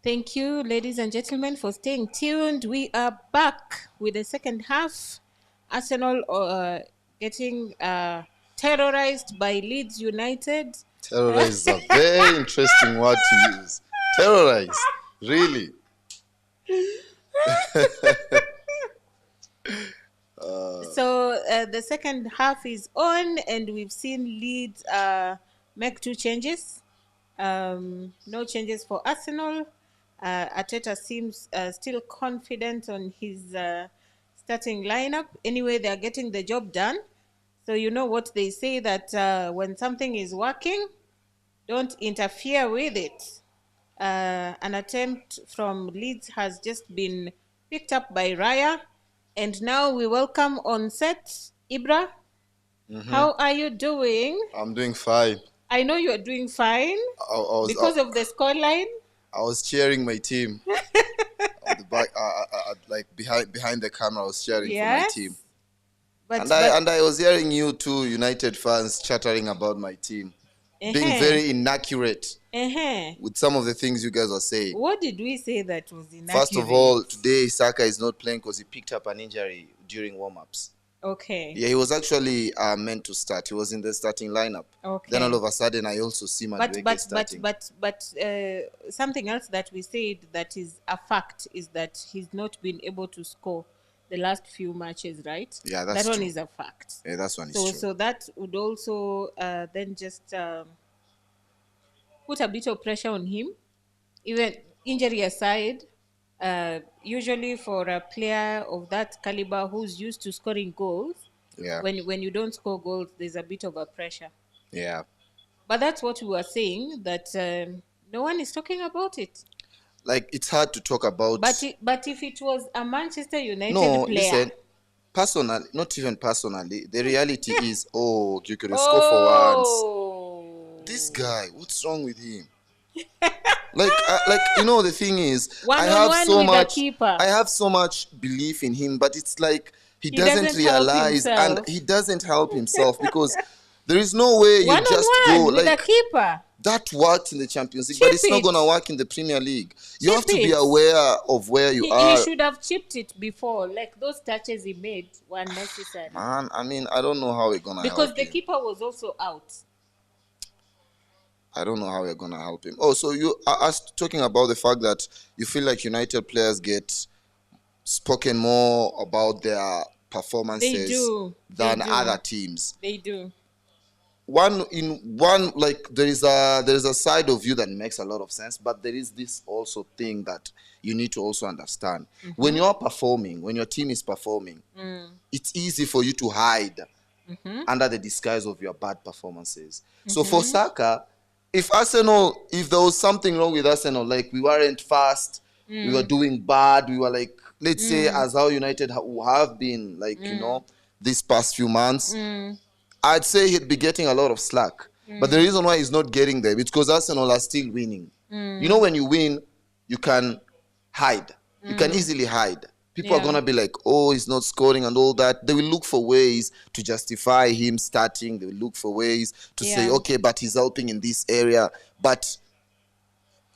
Thank you, ladies and gentlemen, for staying tuned. We are back with the second half. Arsenal getting terrorized by Leeds United. Terrorize is a very interesting word to use. Terrorize, really. So the second half is on, and we've seen Leeds make two changes. No changes for Arsenal. Arteta seems still confident on his starting lineup. Anyway, they are getting the job done. So you know what they say, that when something is working, don't interfere with it. An attempt from Leeds has just been picked up by Raya. And now we welcome on set Ibra. How are you doing? I'm doing fine. I know you're doing fine because of the scoreline. I was cheering my team. On the back, like behind the camera, I was cheering for my team. But, and I was hearing you two United fans chattering about my team, being very inaccurate with some of the things you guys are saying. What did we say that was inaccurate? First of all, today Saka is not playing because he picked up an injury during warm-ups. Okay. Yeah, he was actually meant to start. He was in the starting lineup. Okay. Then all of a sudden, I also see Madueke starting. But something else that we said that is a fact is that he's not been able to score the last few matches, right? Yeah, that's that true. one is a fact. Yeah, that's one is true. So that would also then just put a bit of pressure on him. Even injury aside, usually for a player of that caliber who's used to scoring goals, when you don't score goals, there's a bit of a pressure. Yeah. But that's what we were saying, that no one is talking about it. Like, it's hard to talk about. But if it was a Manchester United player. Listen, personally, not even personally, the reality is, you could score for once. This guy, what's wrong with him? like the thing is, I have so much belief in him, but it's like he doesn't realize, and he doesn't help himself because there is no way you just go with like a keeper. That worked in the Champions League, but it's not going to work in the Premier League. You have to be aware of where you are. He should have chipped it before. Like, those touches he made were necessary. Man, I mean, I don't know how we're going to help him. Because the keeper was also out. I don't know how we're going to help him. Oh, so you are talking about the fact that you feel like United players get spoken more about their performances than other teams. They do. Like there is a side of you that makes a lot of sense, but there is this also thing that you need to also understand. When you're performing, when your team is performing, it's easy for you to hide under the disguise of your bad performances. So for Saka, if there was something wrong with Arsenal, like we weren't fast, we were doing bad, we were like, let's say as how United have been, like, these past few months, I'd say he'd be getting a lot of slack. But the reason why he's not getting there is because Arsenal are still winning. You know, when you win, you can hide. You can easily hide. People are going to be like, he's not scoring and all that. They will look for ways to justify him starting. They will look for ways to say, okay, but he's helping in this area. But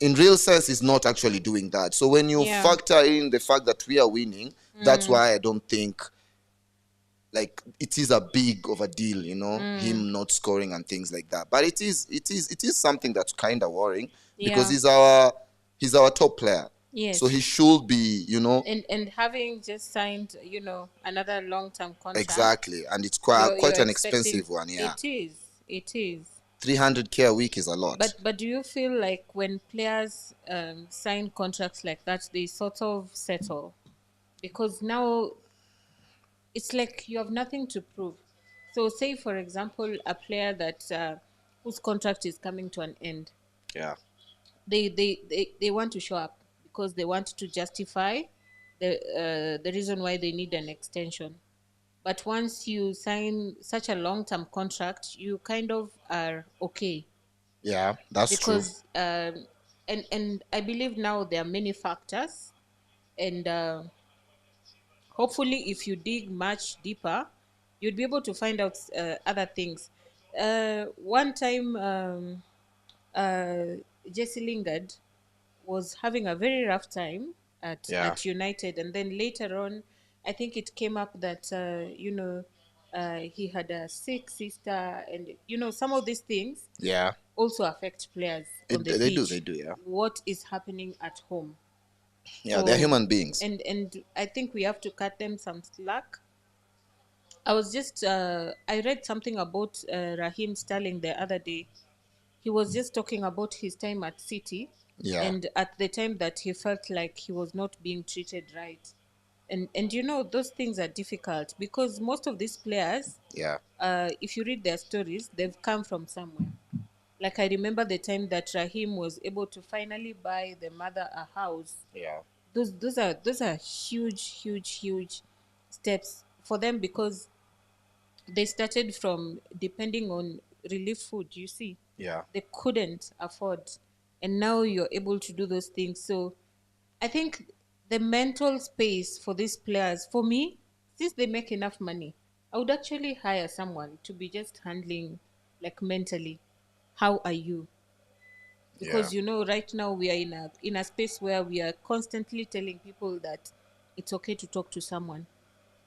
in real sense, he's not actually doing that. So when you factor in the fact that we are winning, that's why I don't think like it is a big of a deal, him not scoring and things like that. But it is something that's kind of worrying because he's our top player. Yes. So he should be, and having just signed, another long-term contract. Exactly, and it's quite an expensive one. Yeah. It is. 300K a week is a lot. But do you feel like when players sign contracts like that, they sort of settle? Because now it's like you have nothing to prove. So say, for example, a player that whose contract is coming to an end. Yeah. They want to show up because they want to justify the reason why they need an extension. But once you sign such a long-term contract, you kind of are okay. Yeah, that's true. Because and I believe now there are many factors, and hopefully, if you dig much deeper, you'd be able to find out other things. One time, Jesse Lingard was having a very rough time Yeah. at United, and then later on, I think it came up that he had a sick sister, and some of these things Yeah. also affect players on the They pitch. do, yeah. What is happening at home? Yeah, they're So human beings. and I think we have to cut them some slack. I read something about Raheem Sterling the other day. He was just talking about his time at City, Yeah. and at the time that he felt like he was not being treated right. And those things are difficult because most of these players, Yeah. if you read their stories, they've come from somewhere. Like I remember the time that Raheem was able to finally buy the mother a house. Yeah. Those are huge steps for them because they started from depending on relief food, you see. Yeah. They couldn't afford, and now you're able to do those things. So I think the mental space for these players, for me, since they make enough money, I would actually hire someone to be just handling, like, mentally, how are you? Yeah. Because right now we are in a space where we are constantly telling people that it's okay to talk to someone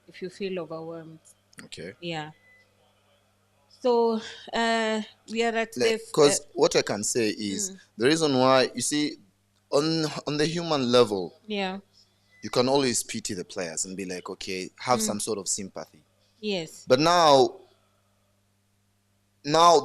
if you feel overwhelmed. Okay. Yeah. So we are at this. Because what I can say is the reason why, you see, on the human level, Yeah. you can always pity the players and be like, okay, have some sort of sympathy. Yes. But now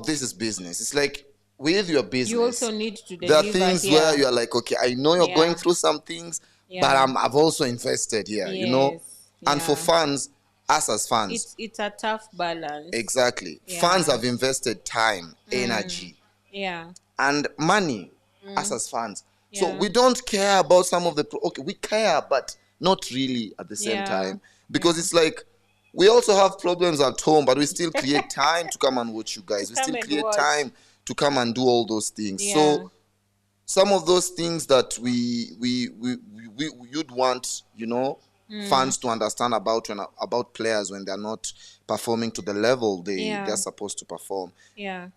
this is business. It's like with your business, You also need to there are deliver things here. where you are like, okay, I know you're Yeah. going through some things, but Yeah. I've also invested here, Yes. And for Yeah. fans, us as fans, It's a tough balance. exactly. Yeah. Fans have invested time, energy, Yeah. and money, us as fans. So Yeah. we don't care about some of the okay, we care, but not really at the same Yeah. time, because it's like we also have problems at home, but we still create time to come and watch you guys. We come still and create watch. time to come and do all those things. Yeah. So some of those things that you'd want, fans to understand about players when they're not performing to the level they're supposed to perform. Yeah.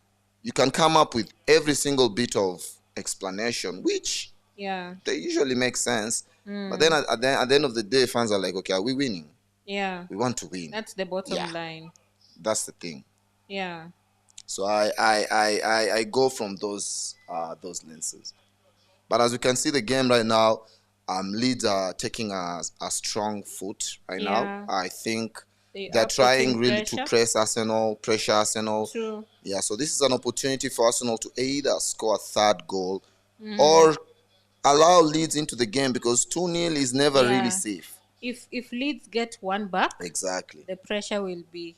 You can come up with every single bit of explanation, which Yeah. they usually make sense. But then at the end of the day, fans are like, okay, are we winning? Yeah. We want to win. That's the bottom Yeah. line. That's the thing. Yeah. So I go from those lenses. But as you can see, the game right now, Leeds are taking a strong foot right Yeah. now. I think They they're are trying putting really pressure. to press Arsenal, pressure Arsenal. True. Yeah, so this is an opportunity for Arsenal to either score a third goal or allow Leeds into the game, because 2-0 is never really Yeah. safe. If Leeds get one back, Exactly. the pressure will be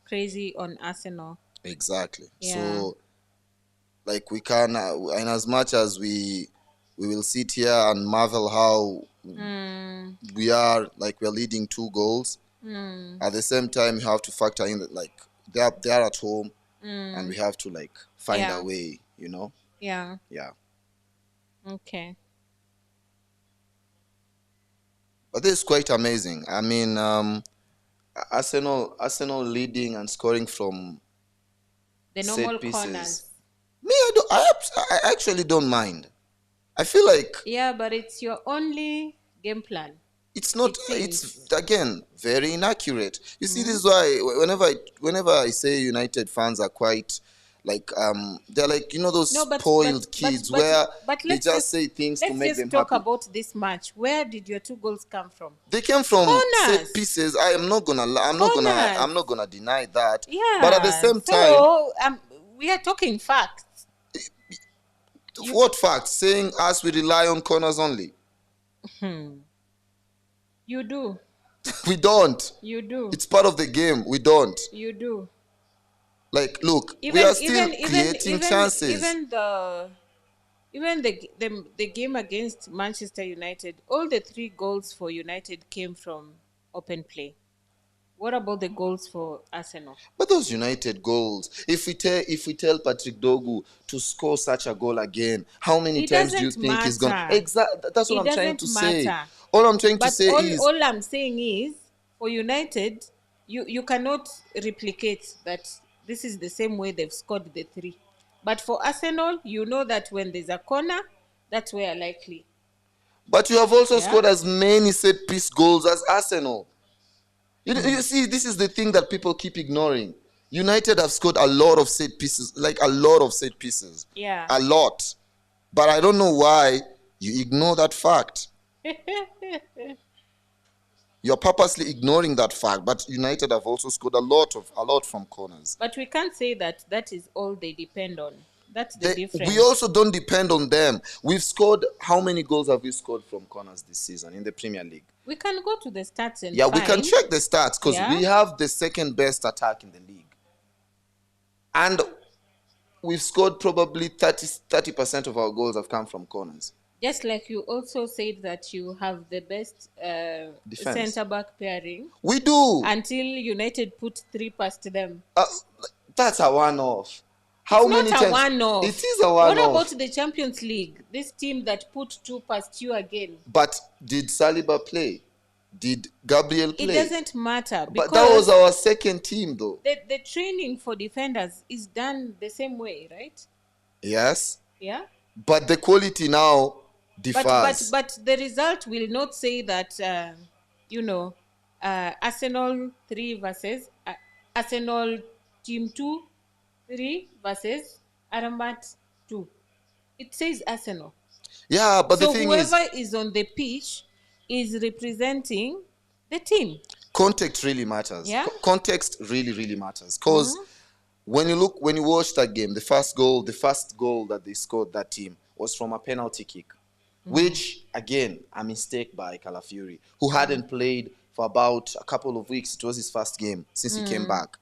crazy on Arsenal. Exactly. Yeah. So, like, we can, and as much as we will sit here and marvel how we are, like, we're leading 2 goals. At the same time, you have to factor in that, like, they're at home, and we have to, like, find Yeah. a way, Yeah. Yeah. Okay. But this is quite amazing. I mean, Arsenal leading and scoring from The set normal pieces. corners. Me, I actually don't mind. I feel like Yeah, but it's your only game plan. it's not. It seems. It's again very inaccurate. You see, this is why whenever I say United fans are quite like they're like those No, spoiled kids where they let's just say things to make them let's talk happy. about this match. Where did your 2 goals come from? They came from Corners. set pieces. I'm not gonna deny that. Yeah. But at the same time, so we are talking facts. what facts? Saying us we rely on corners only? You do. We don't. You do. It's part of the game. We don't. You do. Like, look, we are still creating chances. Even the game against Manchester United, all the 3 goals for United came from open play. What about the goals for Arsenal? But those United goals, if we tell Patrick Dogu to score such a goal again, how many It times do you doesn't think he's going? matter. Exactly. That's what It I'm trying to doesn't say. matter. All I'm trying to But say is all I'm saying is, for United, you cannot replicate that. This is the same way they've scored the 3. But for Arsenal, you know that when there's a corner, That's where likely. But you have also Yeah. scored as many set piece goals as Arsenal. You see, this is the thing that people keep ignoring. United have scored a lot of set pieces, like a lot of set pieces. Yeah. A lot. But I don't know why you ignore that fact. You're purposely ignoring that fact, but United have also scored a lot from corners. But we can't say that is all they depend on. That's the difference. We also don't depend on them. We've scored, how many goals have we scored from corners this season in the Premier League? We can go to the stats and we can check the stats because Yeah. we have the second best attack in the league. And we've scored probably 30% of our goals have come from corners. Just like you also said that you have the best Defense. centre-back pairing We do. until United put 3 past them. That's a one-off. How It's many not times? a one-off. It is a one-off. What about the Champions League? This team that put 2 past you again. But did Saliba play? Did Gabriel play? It doesn't matter. But that was our second team, though. The training for defenders is done the same way, right? Yes. Yeah. But the quality now differs. But the result will not say that Arsenal 3 versus Arsenal team 2 3 versus Aramat 2. It says Arsenal. Yeah, but So the thing is, whoever is on the pitch is representing the team. context really matters. Yeah. Context really, really matters. Because when you watch that game, the first goal that they scored, that team, was from a penalty kick, which, again, a mistake by Calafiori, who hadn't played for about a couple of weeks. It was his first game since he came back.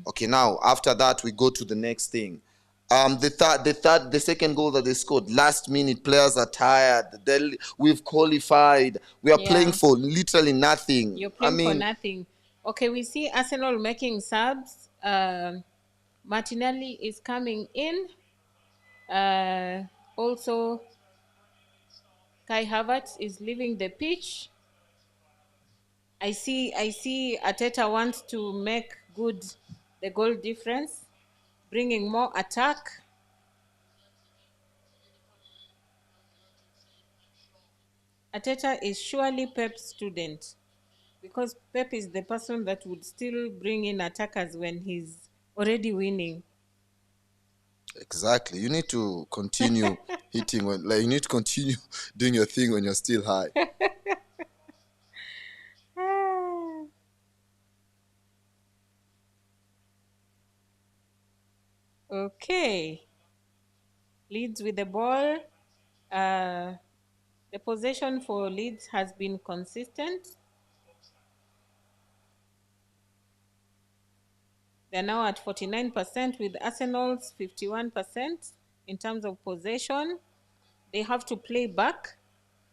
Okay, now, after that, we go to the next thing. The second goal that they scored, last minute, players are tired. We've qualified. We are playing for literally nothing. You're playing for nothing. Okay, we see Arsenal making subs. Martinelli is coming in. Also, Kai Havertz is leaving the pitch. I see Arteta wants to make good the goal difference, bringing more attack. Arteta is surely Pep's student, because Pep is the person that would still bring in attackers when he's already winning. Exactly. You need to continue hitting you need to continue doing your thing when you're still high. Okay. Leeds with the ball. The possession for Leeds has been consistent. They're now at 49% with Arsenal's 51% in terms of possession. They have to play back.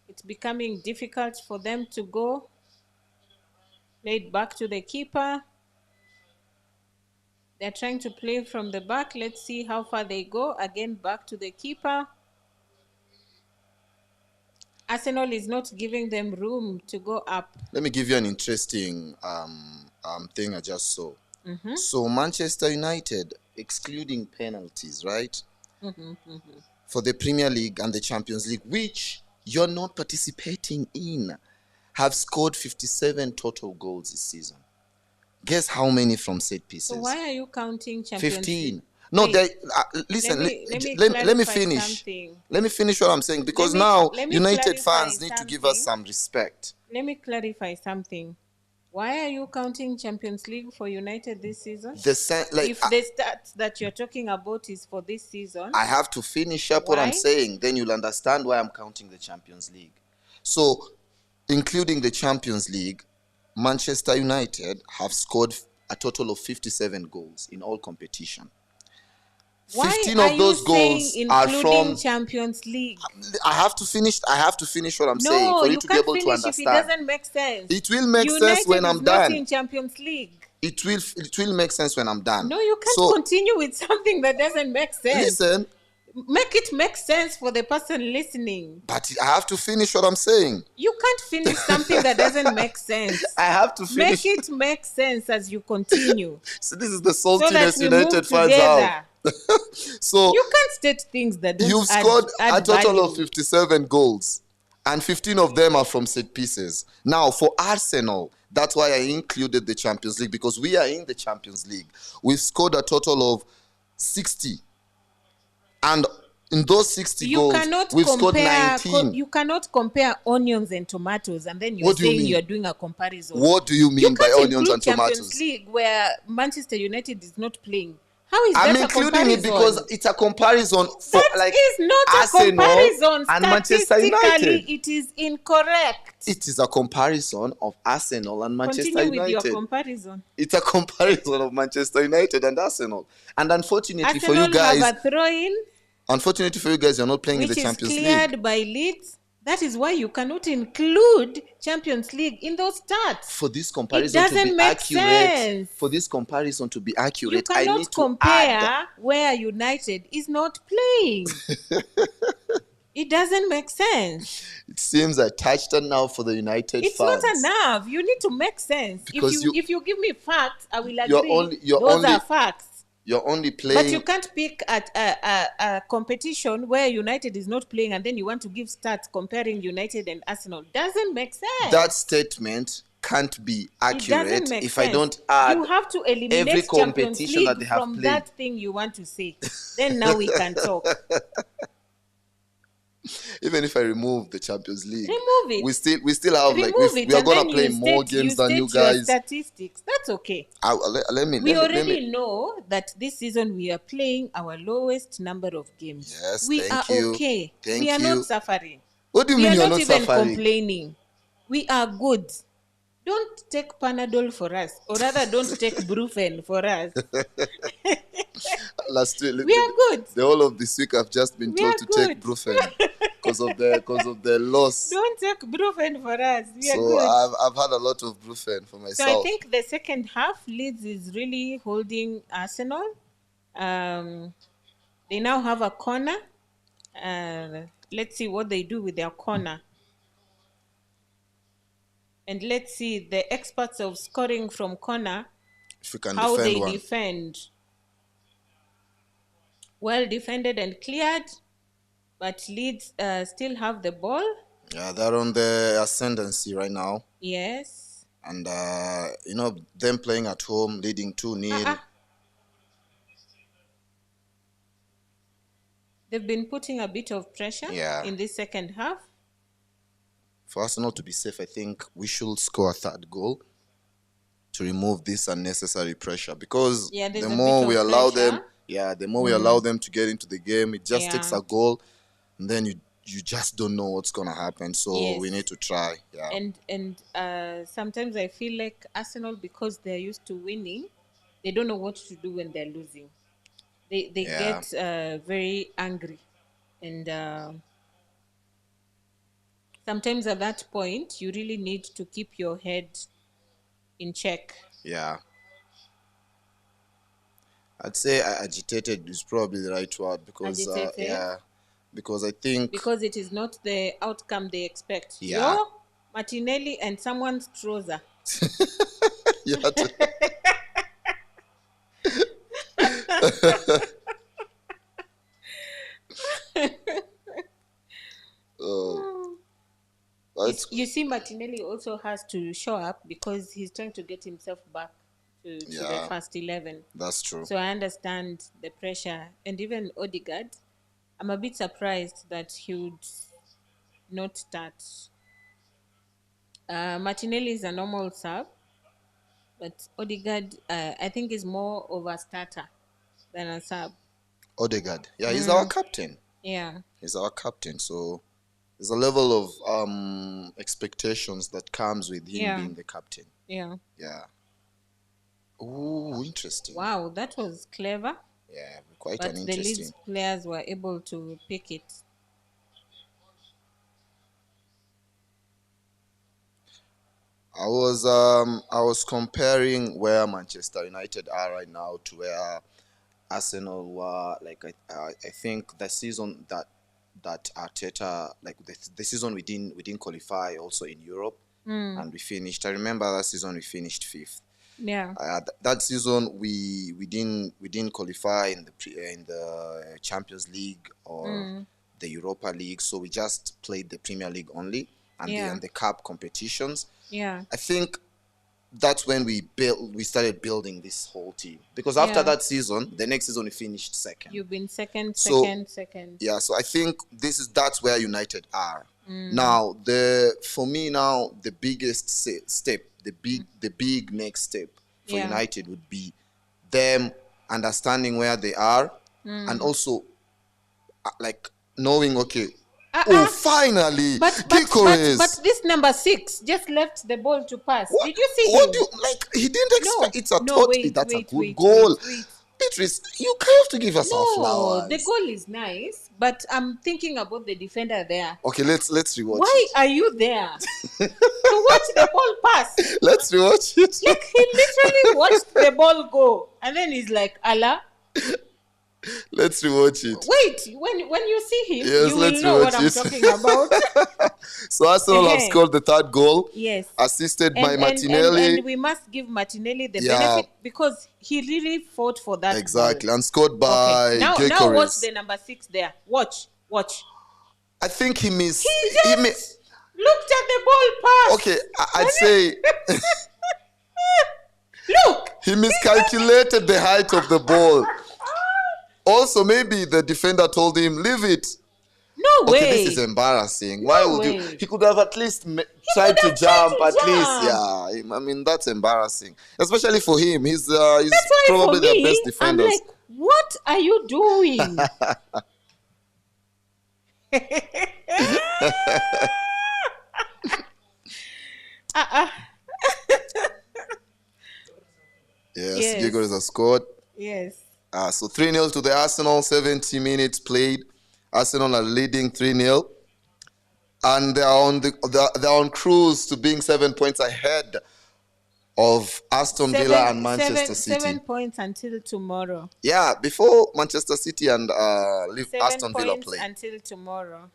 It's becoming difficult for them to go. Played back to the keeper. They're trying to play from the back. Let's see how far they go. Again, back to the keeper. Arsenal is not giving them room to go up. Let me give you an interesting thing I just saw. So Manchester United, excluding penalties, right? For the Premier League and the Champions League, which you're not participating in, have scored 57 total goals this season. Guess how many from set pieces? So why are you counting Champions 15. League? No, Wait. listen, Let me clarify finish. something. Let me finish what I'm saying, because Let me United clarify fans need to give us some respect. Let me clarify something. Why are you counting Champions League for United this season? If the stats that you're talking about is for this season, I have to finish up what I'm Why? saying. Then you'll understand why I'm counting the Champions League. So, including the Champions League, Manchester United have scored a total of 57 goals in all competition. why 15 are of those you goals saying are including from. Champions League? I have to finish what I'm saying No, for you you to be can't able to finish if it understand. doesn't make sense. It will make United sense when is I'm not done. in Champions League. It will make sense when I'm done. No, you can't So, continue with something that doesn't make sense. listen, Make it make sense for the person listening. but I have to finish what I'm saying. You can't finish something that doesn't make sense. I have to finish. Make it make sense as you continue. So this is the So that saltiness we United move fans together. have. So You can't state things that don't you've add, scored add a total value. of 57 goals, and 15 of them are from set pieces. Now, for Arsenal, that's why I included the Champions League, because we are in the Champions League. We've scored a total of 60. And in those 60 You goals, cannot we've scored compare. 19. You cannot compare onions and tomatoes, and then you're What do you saying mean? you're doing a comparison. What do you You mean by can't onions include and Champions tomatoes? League where Manchester United is not playing. How is I'm that a including it comparison? because it's a comparison for That like is not a Arsenal comparison. and Manchester Statistically, United. it is incorrect. It is a comparison of Arsenal and Manchester Continue with your United. comparison. It's a comparison of Manchester United and Arsenal. And unfortunately for Arsenal you guys, have a throw-in, you're not playing in the which is Champions cleared League. by Leeds. That is why you cannot include Champions League in those stats. For this It comparison to doesn't be make accurate, sense. for this comparison to be You accurate, I cannot need to compare add. where United is not playing. It doesn't make sense. It seems I touched on now for the United It's fans. not enough. You need to make sense. Because If you give me facts, I will You're agree. you're Those only are facts. you're only But playing. you can't pick at a competition where United is not playing and then you want to give stats comparing United and Arsenal. Doesn't make sense. That statement can't be It accurate doesn't make if sense. I don't add You have to eliminate every Champions competition that League they have from played. that thing you want to say. Then now we can talk. Even if I remove the Champions League, Remove it. we still have like Remove it, we are and gonna then play you more state, games than you state your guys. statistics. That's okay. Let me We let already me. know that this season we are playing our lowest number of games. Yes, We thank are you. okay. Thank We are you. not suffering. What do you We mean are you're not not even suffering? complaining. We are good. Don't take Panadol for us, or rather, don't take Brufen for us. Last week, We are good. The whole of this week, I've just been We told are to good. take Brufen because of the loss. Don't take Brufen for us. We are So good. I've had a lot of Brufen for So myself. I think the second half, Leeds is really holding Arsenal. They now have a corner. Let's see what they do with their corner. And let's see the experts of scoring from corner, If we can how defend they one. defend. Well defended and cleared, but Leeds still have the ball. Yeah, they're on the ascendancy right now. Yes. And, them playing at home, leading 2-0. They've been putting a bit of pressure in this second half. For Arsenal to be safe, I think we should score a third goal to remove this unnecessary pressure. Because Yeah, there's the a more bit we of allow pressure. them, the more we allow them to get into the game, it just takes Yeah. a goal, and then you just don't know what's gonna happen. So Yes. we need to try. Yeah. And sometimes I feel like Arsenal, because they're used to winning, they don't know what to do when they're losing. They Yeah. get very angry, and sometimes at that point you really need to keep your head in check. Yeah. I'd say agitated is probably the right word because Agitated? because I think Because it is not the outcome they expect. Yeah. Yo, Martinelli and someone's trouser. you had to, it's You see, Martinelli also has to show up because he's trying to get himself back to the Yeah. first 11. that's true. So I understand the pressure. And even Odegaard, I'm a bit surprised that he would not start. Martinelli is a normal sub, but Odegaard, I think, is more of a starter than a sub. Odegaard. Yeah, he's our captain. Yeah. He's our captain. So there's a level of expectations that comes with him Yeah. being the captain. Yeah. Yeah. Ooh, interesting. Wow, that was clever. Yeah, quite But an the interesting. Leeds players were able to pick it. I was comparing where Manchester United are right now to where Arsenal were. Like I think the season that Arteta, like the season we didn't qualify also in Europe, and we finished. I remember that season we finished 5th. Yeah. That season we didn't qualify in the Champions League or the Europa League, so we just played the Premier League only and Yeah. the cup competitions. Yeah. I think that's when we started building this whole team, because after Yeah. that season, the next season we finished second. You've been second. So Yeah. so I think that's where United are now. For me now, the biggest step, the big next step for Yeah. United would be them understanding where they are, and also like knowing, okay, finally, But Gyökeres. this number 6 just left the ball to pass. What, Did you see what him? do you like? He didn't expect. It's a No, that's a wait, good wait, goal. wait. Beatrice, you have to give us our No, flowers. the goal is nice, but I'm thinking about the defender there. Okay, let's rewatch Why it. are you there to watch the ball pass? Let's rewatch it. Like, he literally watched the ball go, and then he's like, Allah. Let's rewatch it. Wait, when you see him, Yes, you let's will know what rewatch I'm it. talking about. So Arsenal have scored the third goal. Yes. Assisted by Martinelli. And we must give Martinelli the Yeah. benefit because he really fought for that. Exactly, goal. and scored by Now Gyökeres. watch the number 6 there. Watch. I think he missed. He just looked at the ball pass. Okay, I'd say Look. he miscalculated the height of the ball. Also, maybe the defender told him, leave it. No way. Okay, this is embarrassing. Why would you? way. He could have at least tried to jump. to At jump. least, yeah. I mean, that's embarrassing, especially for him. He's That's why probably for me, their best I'm defenders. like, what are you doing? Yes, Gyökeres has scored. Yes. So 3-0 to the Arsenal. 70 minutes played. Arsenal are leading 3-0, and they're on cruise to being 7 points ahead of Aston Villa and Manchester City. 7 points until tomorrow. Yeah, before Manchester City and 7 Aston Villa points play. until tomorrow.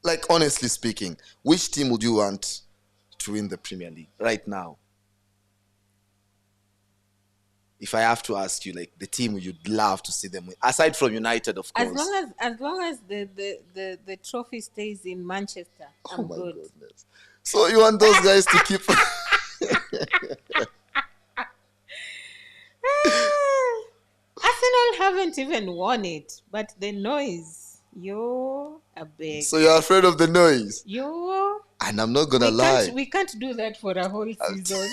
Like, honestly speaking, which team would you want to win the Premier League right now? If I have to ask you, like, the team you'd love to see them win, aside from United, of course. As long as the trophy stays in Manchester, I'm good. Goodness. So you want those guys to keep? Arsenal haven't even won it, but the noise, you're a big. So you're afraid of the noise? You're. And I'm not gonna lie. We can't do that for a whole season.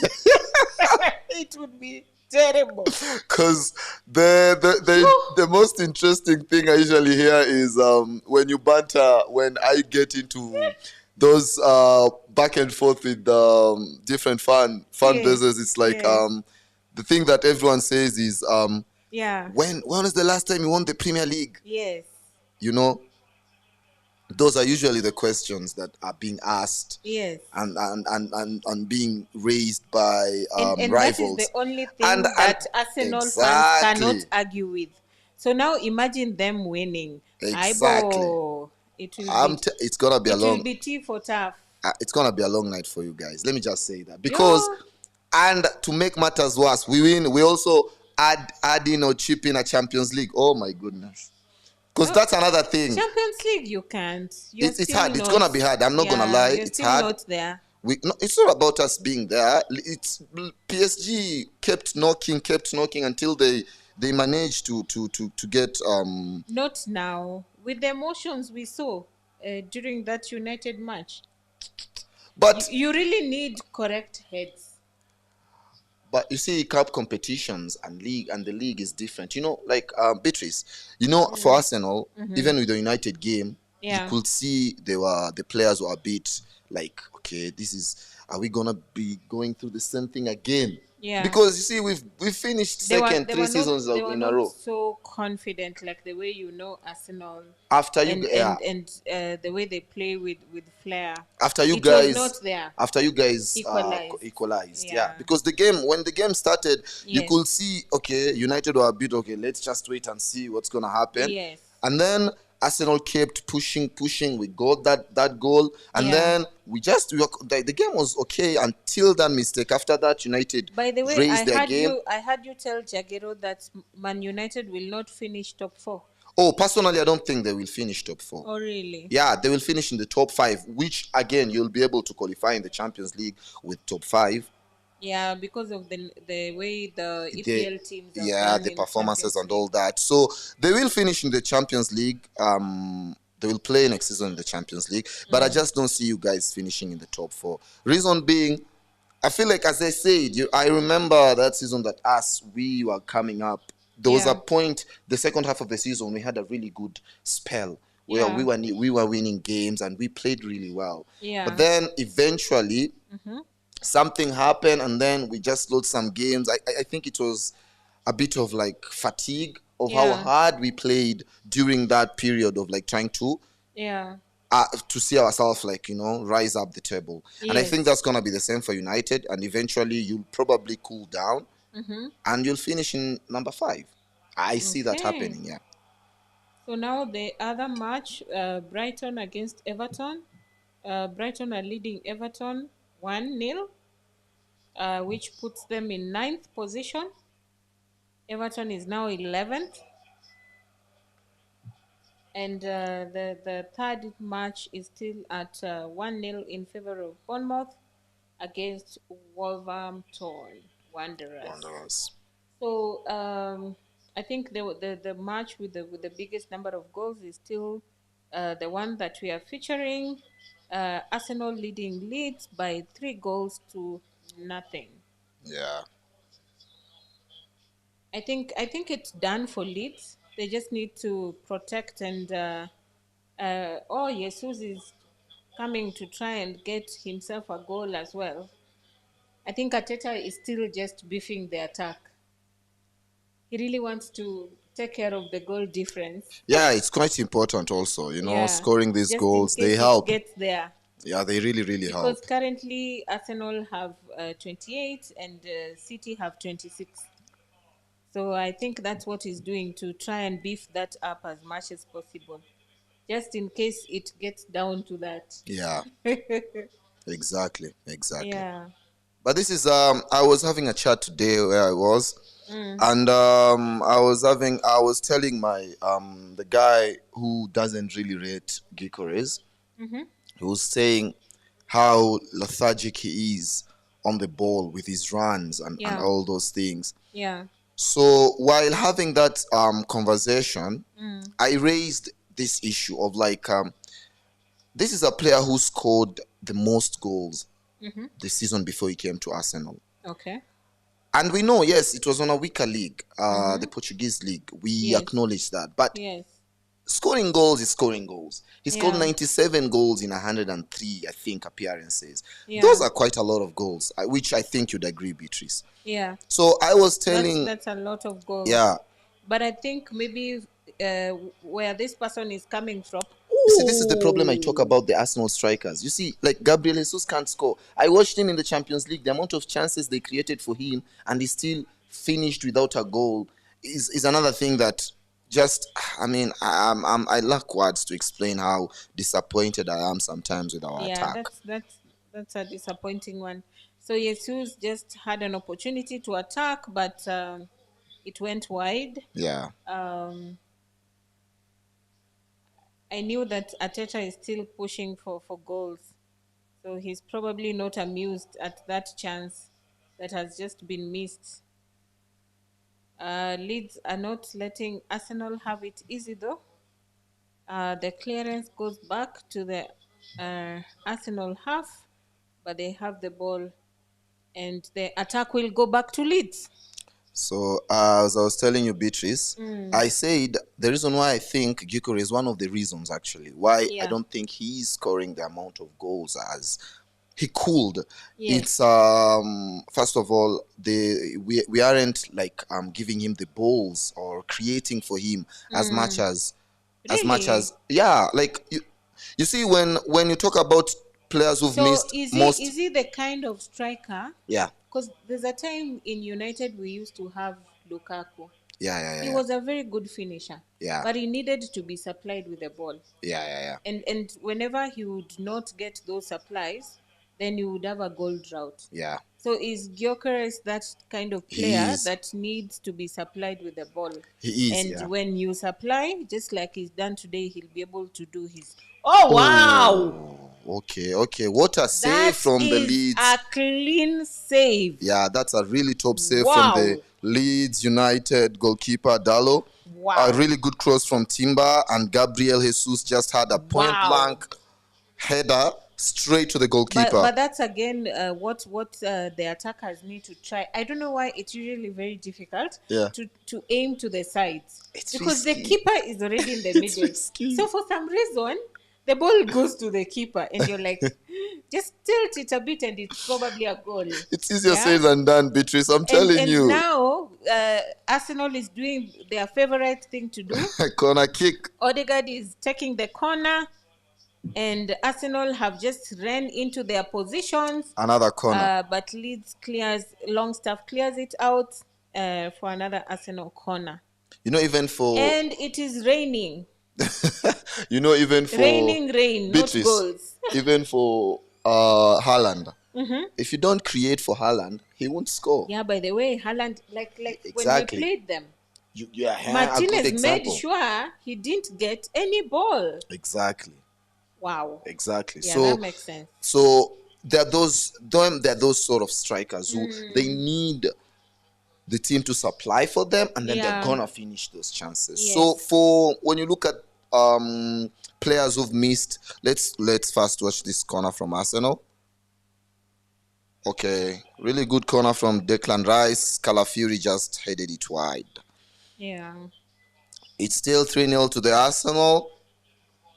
It would be terrible. Because the most interesting thing I usually hear is when you banter, when I get into those back and forth with different fan bases. It's like the thing that everyone says is yeah. When was the last time you won the Premier League? Yes. You know, those are usually the questions that are being asked. Yes. And being raised by and rivals. That is the only thing that Arsenal fans cannot argue with. So now imagine them winning. Exactly. It's gonna be a long. It will be tea for tough. It's gonna be a long night for you guys. Let me just say that because, and to make matters worse, we win. We also add in or chip in a Champions League. Oh my goodness. Because that's another thing. Champions League, you can't. It's hard. It's gonna be hard. I'm not gonna lie. It's hard. Not there. It's not about us being there. It's PSG kept knocking until they managed to get. Not now with the emotions we saw during that United match. But you really need correct heads. But you see, cup competitions and the league is different. You know, like Beatrice, you know, for Arsenal, even with the United game, you could see the players were a bit like, okay, are we gonna be going through the same thing again? Yeah. Because you see, we've finished second 3 seasons in a row. So confident, like the way Arsenal. After and the way they play with flair. After you guys equalized. Yeah. Because when the game started, you could see, okay, United were a bit, okay, let's just wait and see what's gonna happen. Yes. And then Arsenal kept pushing. We got that goal, and Yeah. then the game was okay until that mistake. After that, United By the way, raised their game. I heard you tell Jagero that Man United will not finish top 4. Oh, personally, I don't think they will finish top 4. Oh, really? Yeah, they will finish in the top 5, which again you'll be able to qualify in the Champions League with top 5. Yeah, because of the way the EPL teams have Yeah, done the in performances Champions and all that. So they will finish in the Champions League. They will play next season in the Champions League, but I just don't see you guys finishing in the top 4. Reason being, I feel like, as I said, I remember that season that we were coming up. There was a Yeah. point, the second half of the season, we had a really good spell where Yeah. we were winning games and we played really well. Yeah. But then eventually, something happened, and then we just lost some games. I think it was a bit of like fatigue of how Yeah. hard we played during that period of like trying Yeah. to see ourselves like, rise up the table. And I Yes. think that's going to be the same for United, and eventually you'll probably cool down and you'll finish in number 5. I see that Okay. happening. Yeah. So now the other match, Brighton against Everton. Brighton are leading Everton 1-0, which puts them in 9th position. Everton is now 11th. And the third match is still at 1-0 in favor of Bournemouth against Wolverhampton Wanderers. So I think the match with the biggest number of goals is still the one that we are featuring. Arsenal leading Leeds by 3-0. Yeah. I think it's done for Leeds. They just need to protect and Jesus is coming to try and get himself a goal as well. I think Ateta is still just beefing the attack. He really wants to take care of the goal difference. Yeah, it's quite important also, Yeah. scoring these Just goals. in case They it help. gets there. Yeah, they really, really help. Because currently Arsenal have 28 and City have 26. So I think that's what he's doing, to try and beef that up as much as possible, just in case it gets down to that. Yeah, exactly. Yeah. But this is I was having a chat today where I was, and I was telling my the guy who doesn't really rate Gyökeres, he was saying how lethargic he is on the ball with his runs and Yeah. all those things. Yeah. So while having that conversation, I raised this issue of like, this is a player who scored the most goals the season before he came to Arsenal. Okay. And we know, yes, it was on a weaker league, the Portuguese league. We Yes. acknowledge that. But Yes. scoring goals is scoring goals. He scored Yeah. 97 goals in 103, I think, appearances. Yeah. Those are quite a lot of goals, which I think you'd agree, Beatrice. Yeah. So I was telling... That's a lot of goals. Yeah. But I think maybe where this person is coming from. You see, this is the problem I talk about the Arsenal strikers. You see, like Gabriel Jesus can't score. I watched him in the Champions League. The amount of chances they created for him, and he still finished without a goal, is another thing that just, I mean, I lack words to explain how disappointed I am sometimes with our Yeah, attack. that's a disappointing one. So Jesus just had an opportunity to attack, but it went wide. Yeah. I knew that Ateta is still pushing for goals. So he's probably not amused at that chance that has just been missed. Leeds are not letting Arsenal have it easy though. The clearance goes back to the Arsenal half, but they have the ball, and the attack will go back to Leeds. So, as I was telling you, Beatrice, I said the reason why I think Gyökeres is one of the reasons, actually, why I Yeah. don't think he's scoring the amount of goals as he could. Yes. It's first of all, we aren't like giving him the balls or creating for him as much as Really? yeah. Like you see, when you talk about players who've So missed is most, he the kind of striker? yeah. Because there's a time in United we used to have Lukaku. Yeah, yeah, yeah. He Yeah, was a very good finisher. Yeah. But he needed to be supplied with the ball. yeah, yeah. And whenever he would not get those supplies, then you would have a goal drought. Yeah. So is Gyökeres that kind of He player is. that needs to be supplied with the ball? He is, And yeah. when you supply, just like he's done today, he'll be able to do his. Oh wow! Okay, okay. What a save That from the is Leeds. a clean save. Yeah, that's a really top save Wow. from the Leeds United goalkeeper Dallo. Wow. A really good cross from Timber, and Gabriel Jesus just had a point Wow. blank header straight to the goalkeeper. But that's again what the attackers need to try. I don't know why it's usually very difficult Yeah. to aim to the sides, It's because risky. the keeper is already in the It's middle. risky. So for some reason, the ball goes to the keeper, and you're like, just tilt it a bit, and it's probably a goal. It's easier Yeah? said than done, Beatrice. I'm telling And you. now Arsenal is doing their favorite thing to do. Corner kick. Odegaard is taking the corner, and Arsenal have just ran into their positions. Another corner. But Leeds Longstaff clears it out for another Arsenal corner. You know, even for And it is raining. even for Rain, Beatrice, not goals. even for Haaland. If you don't create for Haaland, he won't score. Yeah, by the way, Haaland, like Exactly. when we played them, A good Martinez made example. sure he didn't get any ball. Exactly. Wow. Exactly. Yeah, So that makes sense. So there are those sort of strikers who they need the team to supply for them, and then Yeah. they're gonna finish those chances. Yes. So for when you look at players who've missed, let's first watch this corner from Arsenal. Okay, really good corner from Declan Rice. Calafiori just headed it wide. Yeah. It's still 3-0 to the Arsenal.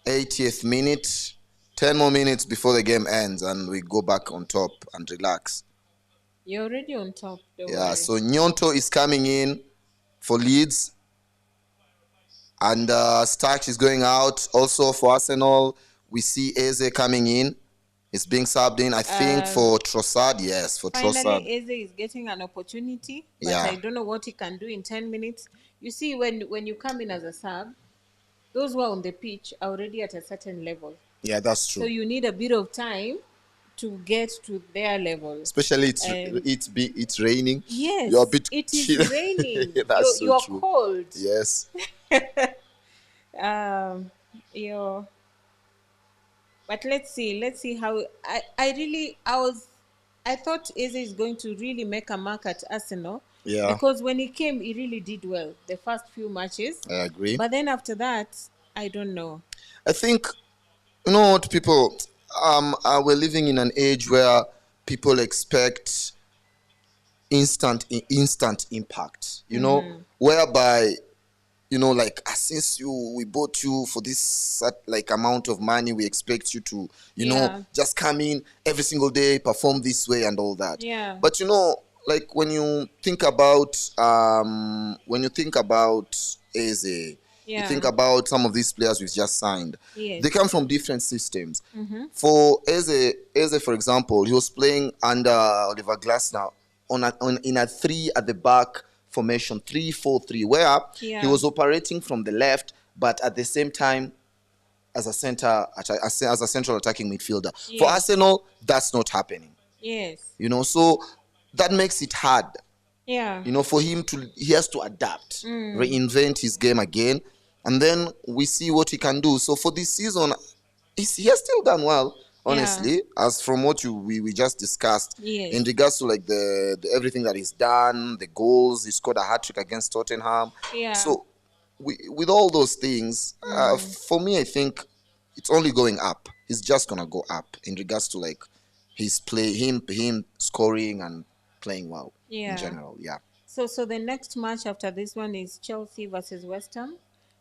80th minute. 10 more minutes before the game ends, and we go back on top and relax. You're already on top. Don't Yeah, worry. so Nyonto is coming in for Leeds. And Stark is going out. Also for Arsenal, we see Eze coming in. He's being subbed in, I think, for Trossard. Yes, for Trossard. Finally, Eze is getting an opportunity, but Yeah. I don't know what he can do in 10 minutes. You see, when you come in as a sub, those who are on the pitch are already at a certain level. Yeah, that's So true. you need a bit of time to get to their level. Especially Um, it's raining. Yes, You're a bit it is chill. raining. That's so you're true. cold. Yes. You're. But let's see how I thought Eze is going to really make a mark at Arsenal. Yeah. Because when he came, he really did well the first few matches. I agree. But then after that, I don't know. I think, you know what, people, we're living in an age where people expect instant impact, you know, whereby, you know, like, since we bought you for this like amount of money, we expect you to, you Yeah. know, just come in every single day, perform this way and all that. Yeah. But you know, like when you think about Eze, you Yeah. think about some of these players we've just signed. Yes. They come from different systems. For Eze, for example, he was playing under Oliver Glasner in a 3 at the back formation, 3-4-3, where Yeah. he was operating from the left, but at the same time as a central attacking midfielder. For Yes. Arsenal, that's not happening. Yes. You know, so that makes it hard. Yeah. You know, for him he has to adapt, reinvent his game again, and then we see what he can do. So for this season, he has still done well, honestly, as from what we just discussed. Yes. In regards to like the everything that he's done, the goals, he scored a hat-trick against Tottenham. Yeah. So with all those things, for me, I think it's only going up. He's just gonna go up in regards to like his play, him scoring and playing well Yeah. in general. Yeah. So the next match after this one is Chelsea versus West Ham,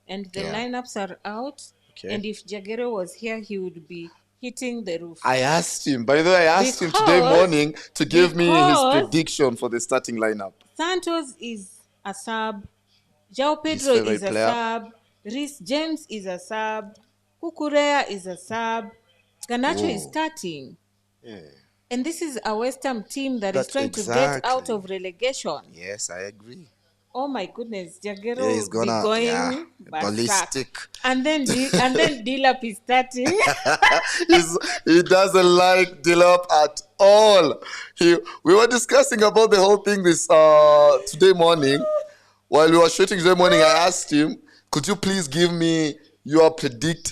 and the Yeah. lineups are out. Okay. And if Jaguero was here, he would be hitting the roof. I asked him, by the way, I asked him today Because- morning to give me his because- prediction for the starting lineup. Santos is a sub. João His Pedro favorite is a player. sub. Reece James is a sub. Kukurea is a sub. Garnacho is Oh. starting. Yeah. And this is a West Ham team that is That's trying to get out exactly. of relegation. Yes, I agree. Oh my goodness, Jagero Yeah, he's will be gonna, yeah, going berserk. ballistic. And then Dilap is starting. He doesn't like Dilop at all. We were discussing about the whole thing this today morning. While we were shooting today morning, I asked him, could you please give me your predict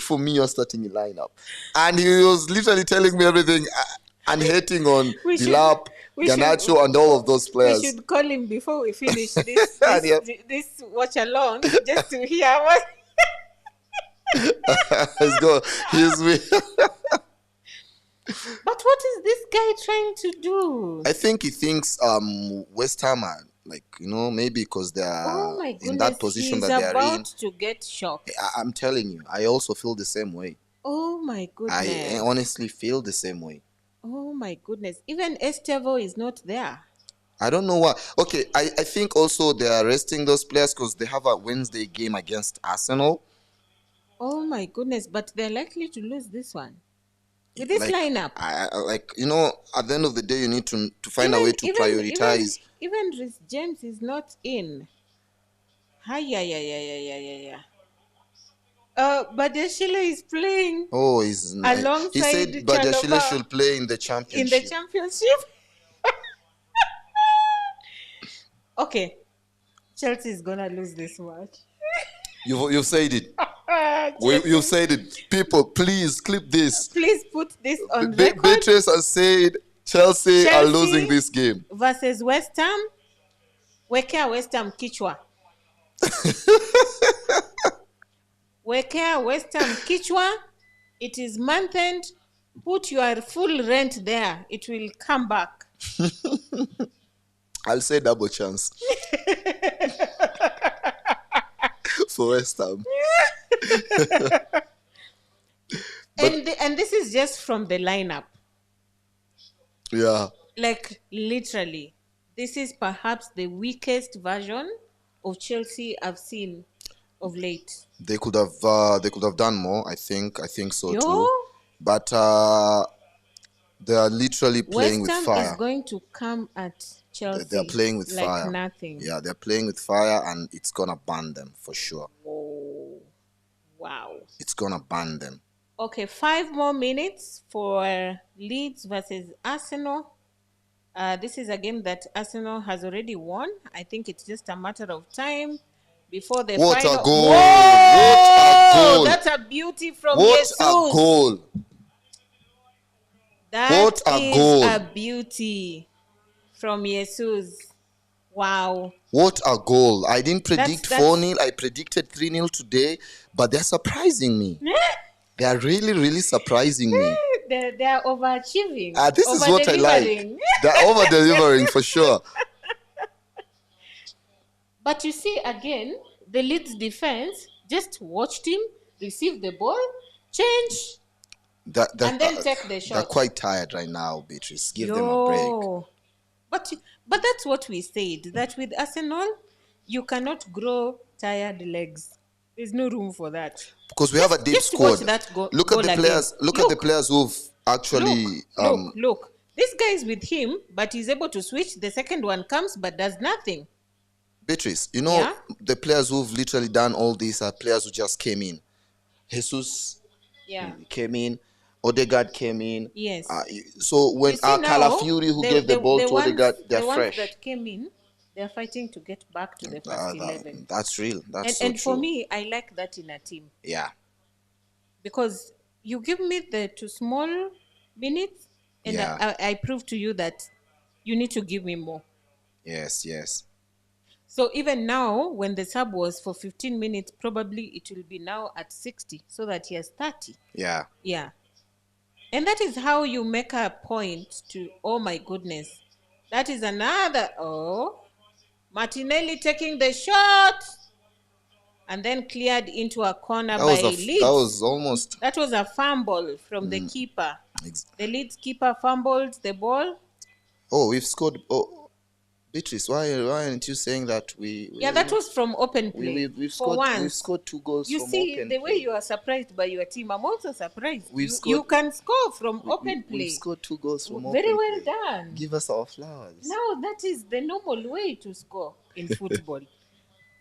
for me your starting lineup? And he was literally telling me everything and hating on We should- Dilap, we should- Ganacho, and all of those We players. should call him before we finish this Yep. this watch along, just to hear what. He's with. But what is this guy trying to do? I think he thinks West Ham are maybe because they Oh are my goodness, in that position he's that they are in. about to get shocked. I'm telling you, I also feel the same way. Oh my goodness. I honestly feel the same way. Oh my goodness. Even Estevo is not there. I don't know why. Okay, I think also they are resting those players because they have a Wednesday game against Arsenal. Oh my goodness, but they're likely to lose this one. With this lineup. At the end of the day, you need to find a way to prioritize. Even Rhys James is not in. Yeah. Badeshile is playing Oh, he's nice. He alongside said Badiashile Chalobah should play in the in championship. the championship. Okay. Chelsea is gonna lose this match. You've said it. You've said it. People, please clip this. Please put this on record. Beatrice has said Chelsea are losing this game. Versus West Ham. Wekea West Ham kichwa. Wekea West Ham kichwa. It is month end. Put your full rent there. It will come back. I'll say double chance. For West Ham. And this is just from the lineup. Yeah. Like literally, this is perhaps the weakest version of Chelsea I've seen of late. They could have done more. I think so too. But they are literally playing West Ham with fire. is going to come at Chelsea. They're playing with like fire. Nothing. Yeah, they're playing with fire, and it's gonna burn them for sure. Oh, wow. It's gonna burn them. Okay, 5 more minutes for Leeds versus Arsenal. This is a game that Arsenal has already won. I think it's just a matter of time before the What final. a goal! Whoa! What a goal! That's a beauty from What Jesus. a goal! That What a is goal. a beauty from Jesus. Wow. What a goal! I didn't predict That's- 4-0. I predicted 3-0 today, but they're surprising me. They are really, really surprising me. They are overachieving. This is what I like. Over-delivering. They're over delivering for sure. But you see, again, the Leeds defense just watched him receive the ball, change, and then take the They're shot. quite tired right now, Beatrice. Give them a break. Yo. But that's what we said, that with Arsenal, you cannot grow tired legs. There's no room for that. Because we have a deep Just squad. watch that Look at goal the again. players. Look at the players who've actually. Look. This guy is with him, but he's able to switch. The second one comes, but does nothing. Beatrice, Yeah? the players who've literally done all this are players who just came in. Jesus Yeah. came in. Odegaard came in. Yes. So when You see now, Calafiori, who gave the ball to ones- Odegaard, they're the ones fresh. that came in, they're fighting to get back to the first 11. That's real. That's so And true. for me, I like that in a team. Yeah. Because you give me the 2 small minutes, and Yeah. I prove to you that you need to give me more. Yes. So even now, when the sub was for 15 minutes, probably it will be now at 60, so that he has 30. Yeah. Yeah. And that is how you make a point to, oh my goodness. That is another, Martinelli taking the shot and then cleared into a corner by Leeds. That was almost. That was a fumble from the keeper. The Leeds keeper fumbled the ball. Oh, we've scored. Oh, Beatrice, why aren't you saying that That was from open play. We've for scored. once. We've scored 2 goals You from see, open the play. way you are surprised by your team, I'm also surprised. We've You scored- can score from open play. We've scored 2 goals from Very open well play. done. Give us our flowers. Now that is the normal way to score. in football.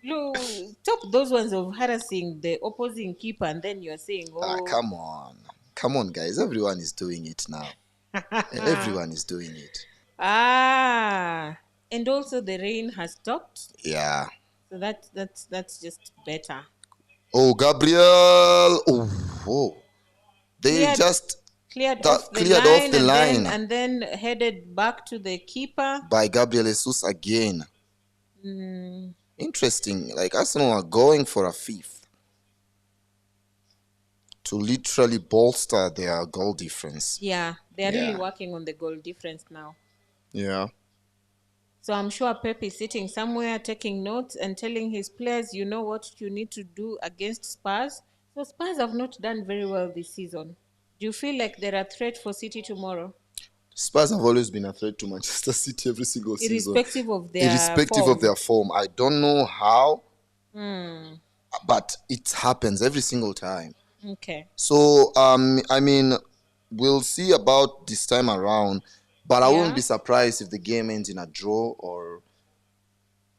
Look, stop those ones of harassing the opposing keeper, and then you're saying, Ah, "Oh, come on, guys. Everyone is doing it now. Everyone is doing it. ah." And also, the rain has stopped, Yeah. so that's just better. Oh, Gabriel. Oh, whoa. They Cleared just cleared that off the cleared off line, the and then line headed back to the keeper. by Gabriel Jesus again. Interesting. Like Arsenal are going for a fifth to literally bolster their goal difference. Yeah, they are really Yeah. working on the goal difference now. Yeah. So I'm sure Pep is sitting somewhere taking notes and telling his players, you know what you need to do against Spurs. So Spurs have not done very well this season. Do you feel like they're a threat for City tomorrow, Spurs have always been a threat to Manchester City every single season, irrespective of their irrespective of form? their form. I don't know how, but it happens every single time. Okay. So, I mean, we'll see about this time around, but I wouldn't Yeah. be surprised if the game ends in a draw or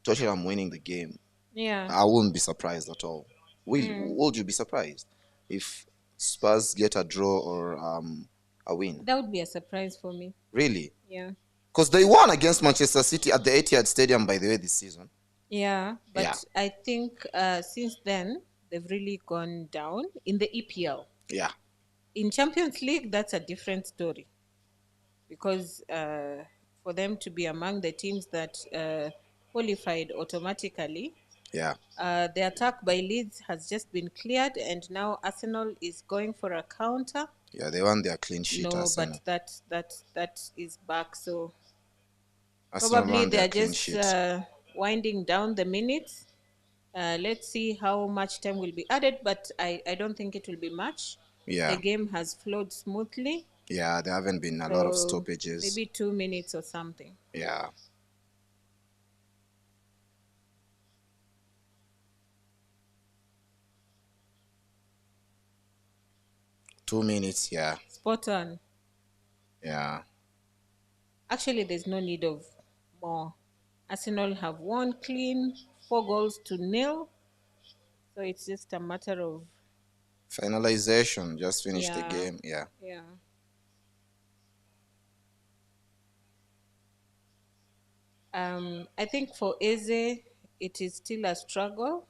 Tottenham winning the game. Yeah. I wouldn't be surprised at all. Would you be surprised if Spurs get a draw or a win? That would be a surprise for me. Really? Yeah. Because they won against Manchester City at the Etihad Stadium, by the way, this season. Yeah. But Yeah. I think since then, they've really gone down in the EPL. Yeah. In Champions League, that's a different story, because for them to be among the teams that qualified automatically, Yeah. the attack by Leeds has just been cleared, and now Arsenal is going for a counter. Yeah, they won their clean sheet. No, Arsenal. but that is back. So Arsenal probably won their they're clean just sheet. winding down the minutes. Let's see how much time will be added, but I don't think it will be much. Yeah. The game has flowed smoothly. Yeah, there haven't been a lot of So stoppages. maybe 2 minutes or something. Yeah. Two minutes, yeah. Spot on. Yeah. Actually, there's no need of more. Arsenal have won clean, 4-0. So it's just a matter of, Finalization. Just finished the yeah, game. Yeah. yeah. I think for Eze, it is still a struggle.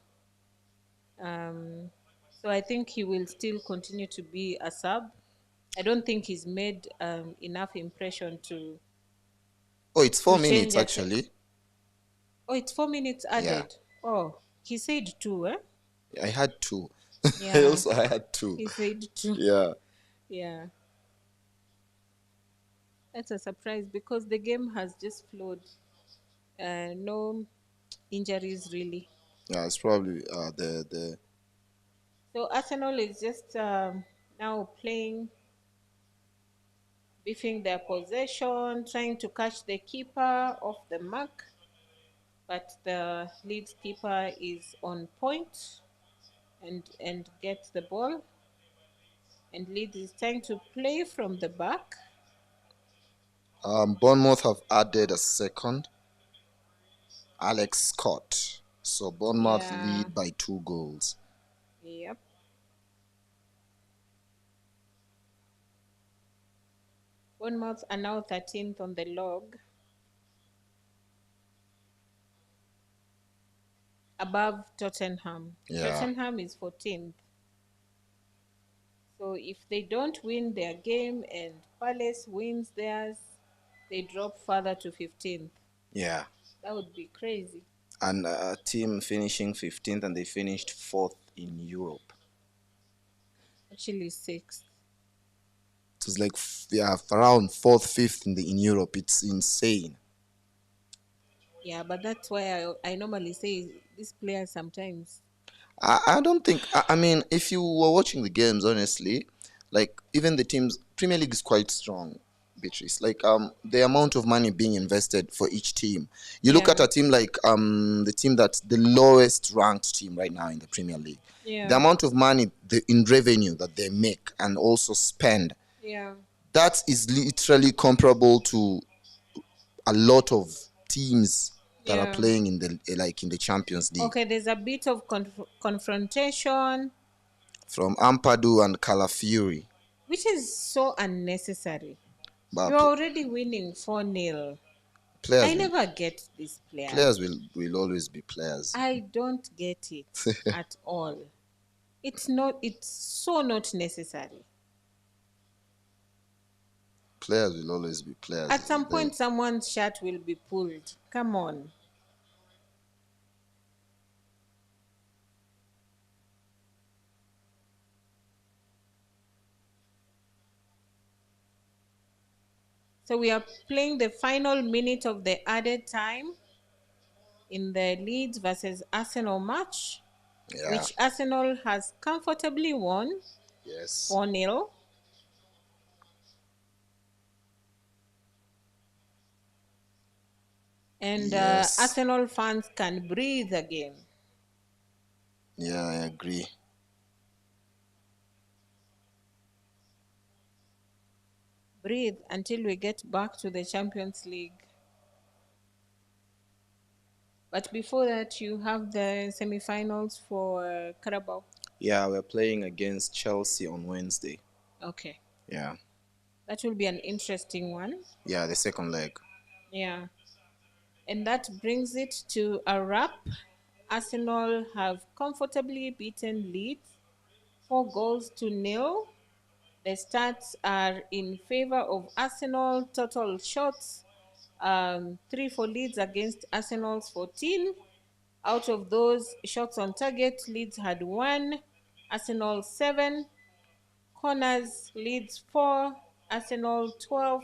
So I think he will still continue to be a sub. I don't think he's made enough impression to Oh, it's 4 change minutes it. actually. Oh, it's 4 minutes added. Oh, he said 2, eh? I had two. Yeah. I had two. He said 2. Yeah. Yeah. That's a surprise because the game has just flowed. No injuries really. Yeah, it's probably the So Arsenal is just now playing, beefing their possession, trying to catch the keeper off the mark. But the Leeds keeper is on point and gets the ball. And Leeds is trying to play from the back. Bournemouth have added a second, Alex Scott. So Bournemouth Yeah. lead by 2 goals. Yep. Bournemouth are now 13th on the log, above Tottenham. Yeah. Tottenham is 14th. So if they don't win their game and Palace wins theirs, they drop further to 15th. Yeah. That would be crazy. And a team finishing 15th and they finished 4th in Europe. Actually, 6th. It was like around 4th, 5th in Europe. It's insane. Yeah, but that's why I normally say these players sometimes. I don't think. I mean, if you were watching the games, honestly, like even the teams, Premier League is quite strong, Beatrice. Like the amount of money being invested for each team. You look Yeah. at a team like the team that's the lowest ranked team right now in the Premier League. Yeah. The amount of money in revenue that they make and also spend, Yeah. that is literally comparable to a lot of teams that are Yeah. playing in the Champions League. Okay, there's a bit of confrontation, From Ampadu and Calafiori. which is so unnecessary. But You're already winning 4-0. players I will, never get these players. players will always be players. I don't get it at all. It's so not necessary. Players will always be players. At some point, someone's shirt will be pulled. Come on. So we are playing the final minute of the added time in the Leeds versus Arsenal match, Yeah. which Arsenal has comfortably won Yes. 4-0. And Yes. Arsenal fans can breathe again. Yeah, I agree. Breathe until we get back to the Champions League. But before that, you have the semi-finals for Carabao. Yeah, we're playing against Chelsea on Wednesday. Okay. Yeah. That will be an interesting one. Yeah, the second leg. Yeah. And that brings it to a wrap. Arsenal have comfortably beaten Leeds 4-0. The stats are in favor of Arsenal. Total shots, 3 for Leeds against Arsenal's 14. Out of those shots on target, Leeds had 1, Arsenal 7. Corners, Leeds 4, Arsenal 12.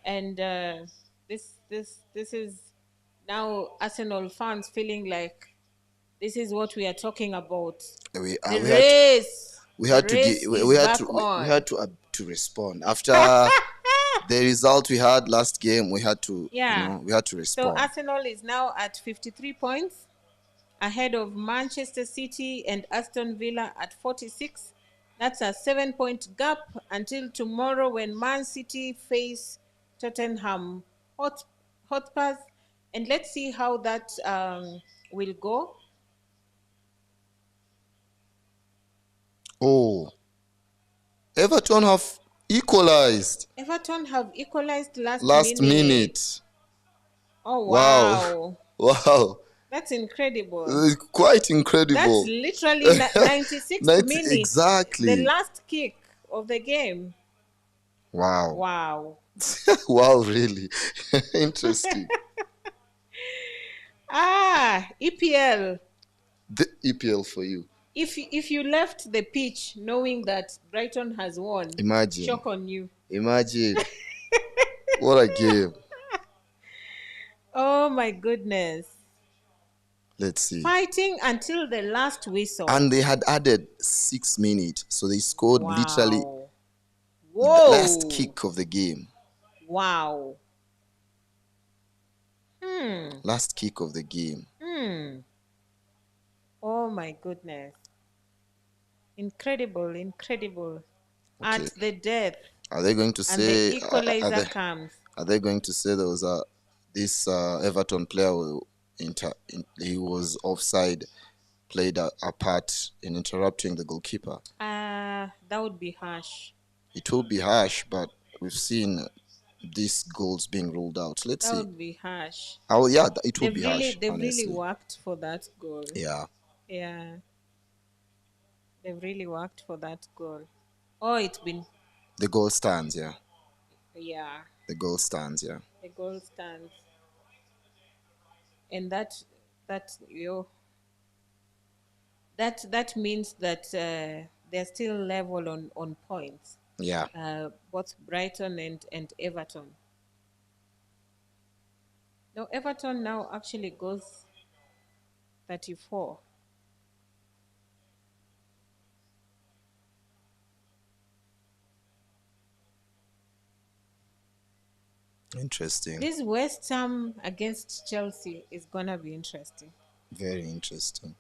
And this is now Arsenal fans feeling like this is what we are talking about. We The race. we had The to race get is we had back to on. we had to respond after the result we had last game. We had to we had to So respond. Arsenal is now at 53 points, ahead of Manchester City and Aston Villa at 46. That's a 7-point gap until tomorrow when Man City face Tottenham Hotspurs. And let's see how that will go. Oh, Everton have equalized Everton have equalized last minute. Oh, wow. Wow. That's incredible. Quite incredible. That's literally 96th minute. Exactly. The last kick of the game. Wow. Wow. Wow, really. Interesting. EPL. The EPL for you. If you left the pitch knowing that Brighton has won, Imagine. shock on you. Imagine. What a game. Oh my goodness. Let's see. Fighting until the last whistle. And they had added 6 minutes, so they scored literally Whoa. the last kick of the game. Wow. Last kick of the game. Oh my goodness. Incredible, incredible. Okay. At the death. Are they going to And say the equalizer comes. Are they going to say there was this Everton player he was offside, played a part in interrupting the goalkeeper? That would be harsh. It will be harsh, but we've seen these goals being ruled out. Let's see. That would be harsh. Oh yeah, it will be harsh. They've honestly. really worked for that goal. Yeah. Yeah. They've really worked for that goal. Oh, it's been. The goal stands. Yeah. Yeah. The goal stands. Yeah. The goal stands. And that means that they're still level on points. Yeah. Both Brighton and Everton. No, Everton now actually goes 34. Interesting. This West Ham against Chelsea is gonna be interesting. Very interesting.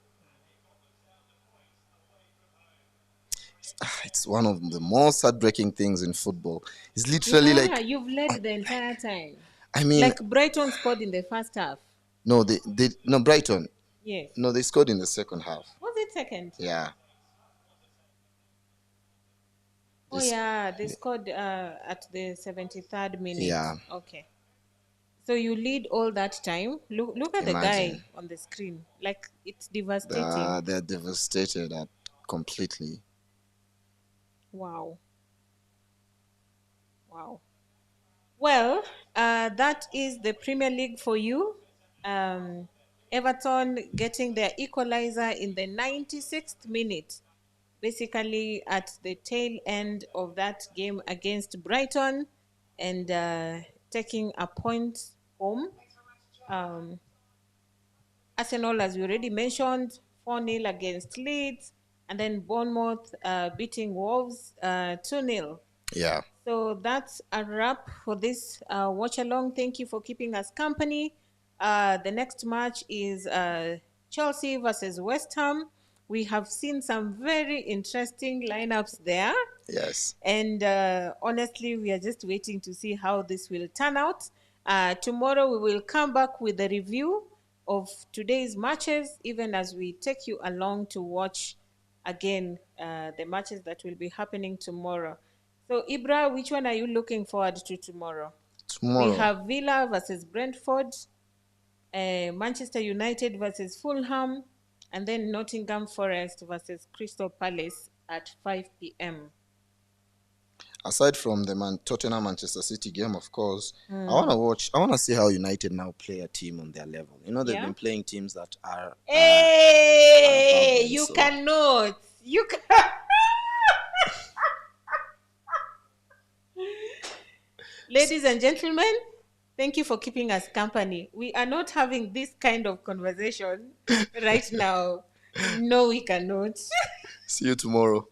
It's one of the most heartbreaking things in football. It's literally like you've led the entire time. I mean, Like Brighton scored in the first half. No, no, Brighton. Yes. No, they scored in the second half. Was it second? Yeah. Oh yeah, they scored at the 73rd minute. Yeah. Okay. So you lead all that time. Look at the Imagine. guy on the screen. Like, it's devastating. They're devastated at completely. Wow. Wow. Well, that is the Premier League for you. Everton getting their equalizer in the 96th minute, basically at the tail end of that game against Brighton, and taking a point home. Arsenal, as we already mentioned, 4-0 against Leeds, and then Bournemouth beating Wolves 2-0. Yeah. So that's a wrap for this watch along. Thank you for keeping us company. The next match is Chelsea versus West Ham. We have seen some very interesting lineups there. Yes. And honestly, we are just waiting to see how this will turn out. Tomorrow, we will come back with a review of today's matches, even as we take you along to watch again the matches that will be happening tomorrow. So, Ibra, which one are you looking forward to tomorrow? We Tomorrow. have Villa versus Brentford, Manchester United versus Fulham, and then Nottingham Forest versus Crystal Palace at 5 p.m. Aside from the Tottenham Manchester City game, of course, I want to see how United now play a team on their level. You know, they've been playing teams that are. Hey, above them, you so- cannot. You can. Ladies and gentlemen, thank you for keeping us company. We are not having this kind of conversation right now. No, we cannot. See you tomorrow.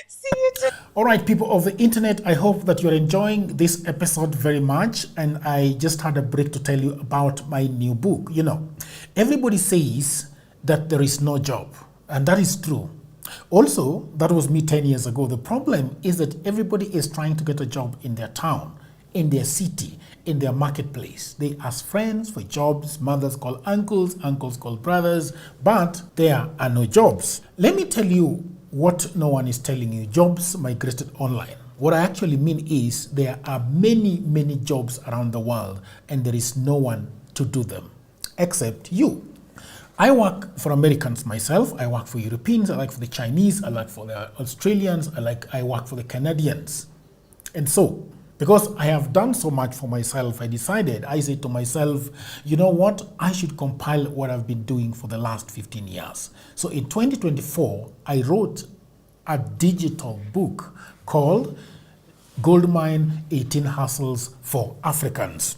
See you tomorrow. All right, people of the internet, I hope that you're enjoying this episode very much. And I just had a break to tell you about my new book. You know, everybody says that there is no job, and that is true. Also, that was me 10 years ago. The problem is that everybody is trying to get a job in their town, in their city, in their marketplace. They ask friends for jobs, mothers call uncles, uncles call brothers, but there are no jobs. Let me tell you what no one is telling you. Jobs migrated online. What I actually mean is there are many, many jobs around the world, and there is no one to do them except you. I work for Americans myself. I work for Europeans. I work for the Chinese. I work for the Australians. I work for the Canadians. And so, because I have done so much for myself, I said to myself, you know what? I should compile what I've been doing for the last 15 years. So in 2024, I wrote a digital book called Goldmine 18 Hustles for Africans.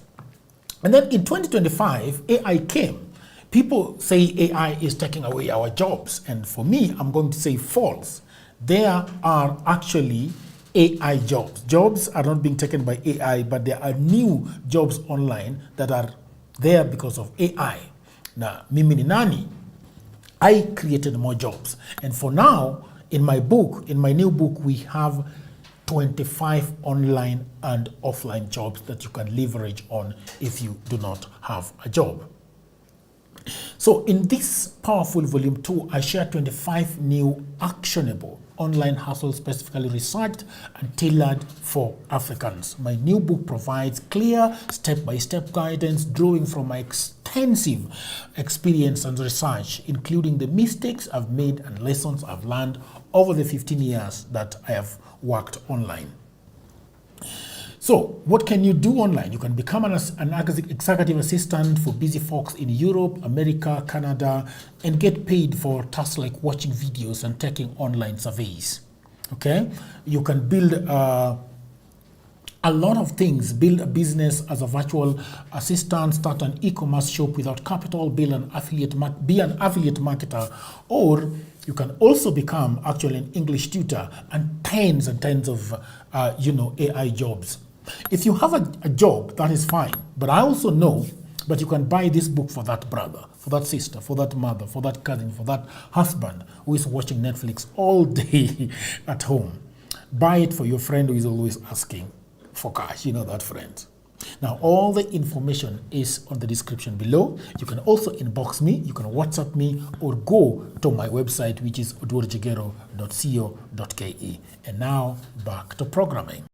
And then in 2025, AI came. People say AI is taking away our jobs. And for me, I'm going to say false. There are actually AI jobs. Jobs are not being taken by AI, but there are new jobs online that are there because of AI. Now, mimi ni nani? I created more jobs. And for now, in my new book, we have 25 online and offline jobs that you can leverage on if you do not have a job. So in this powerful volume 2, I share 25 new actionable online hustles specifically researched and tailored for Africans. My new book provides clear step-by-step guidance drawing from my extensive experience and research, including the mistakes I've made and lessons I've learned over the 15 years that I have worked online. So, what can you do online? You can become an executive assistant for busy folks in Europe, America, Canada, and get paid for tasks like watching videos and taking online surveys. Okay? You can build a lot of things. Build a business as a virtual assistant, start an e-commerce shop without capital, be an affiliate marketer, or you can also become actually an English tutor and tens of AI jobs. If you have a job, that is fine. But I also know that you can buy this book for that brother, for that sister, for that mother, for that cousin, for that husband who is watching Netflix all day at home. Buy it for your friend who is always asking for cash. You know that friend. Now, all the information is on the description below. You can also inbox me, you can WhatsApp me, or go to my website, which is odworjigero.co.ke. And now, back to programming.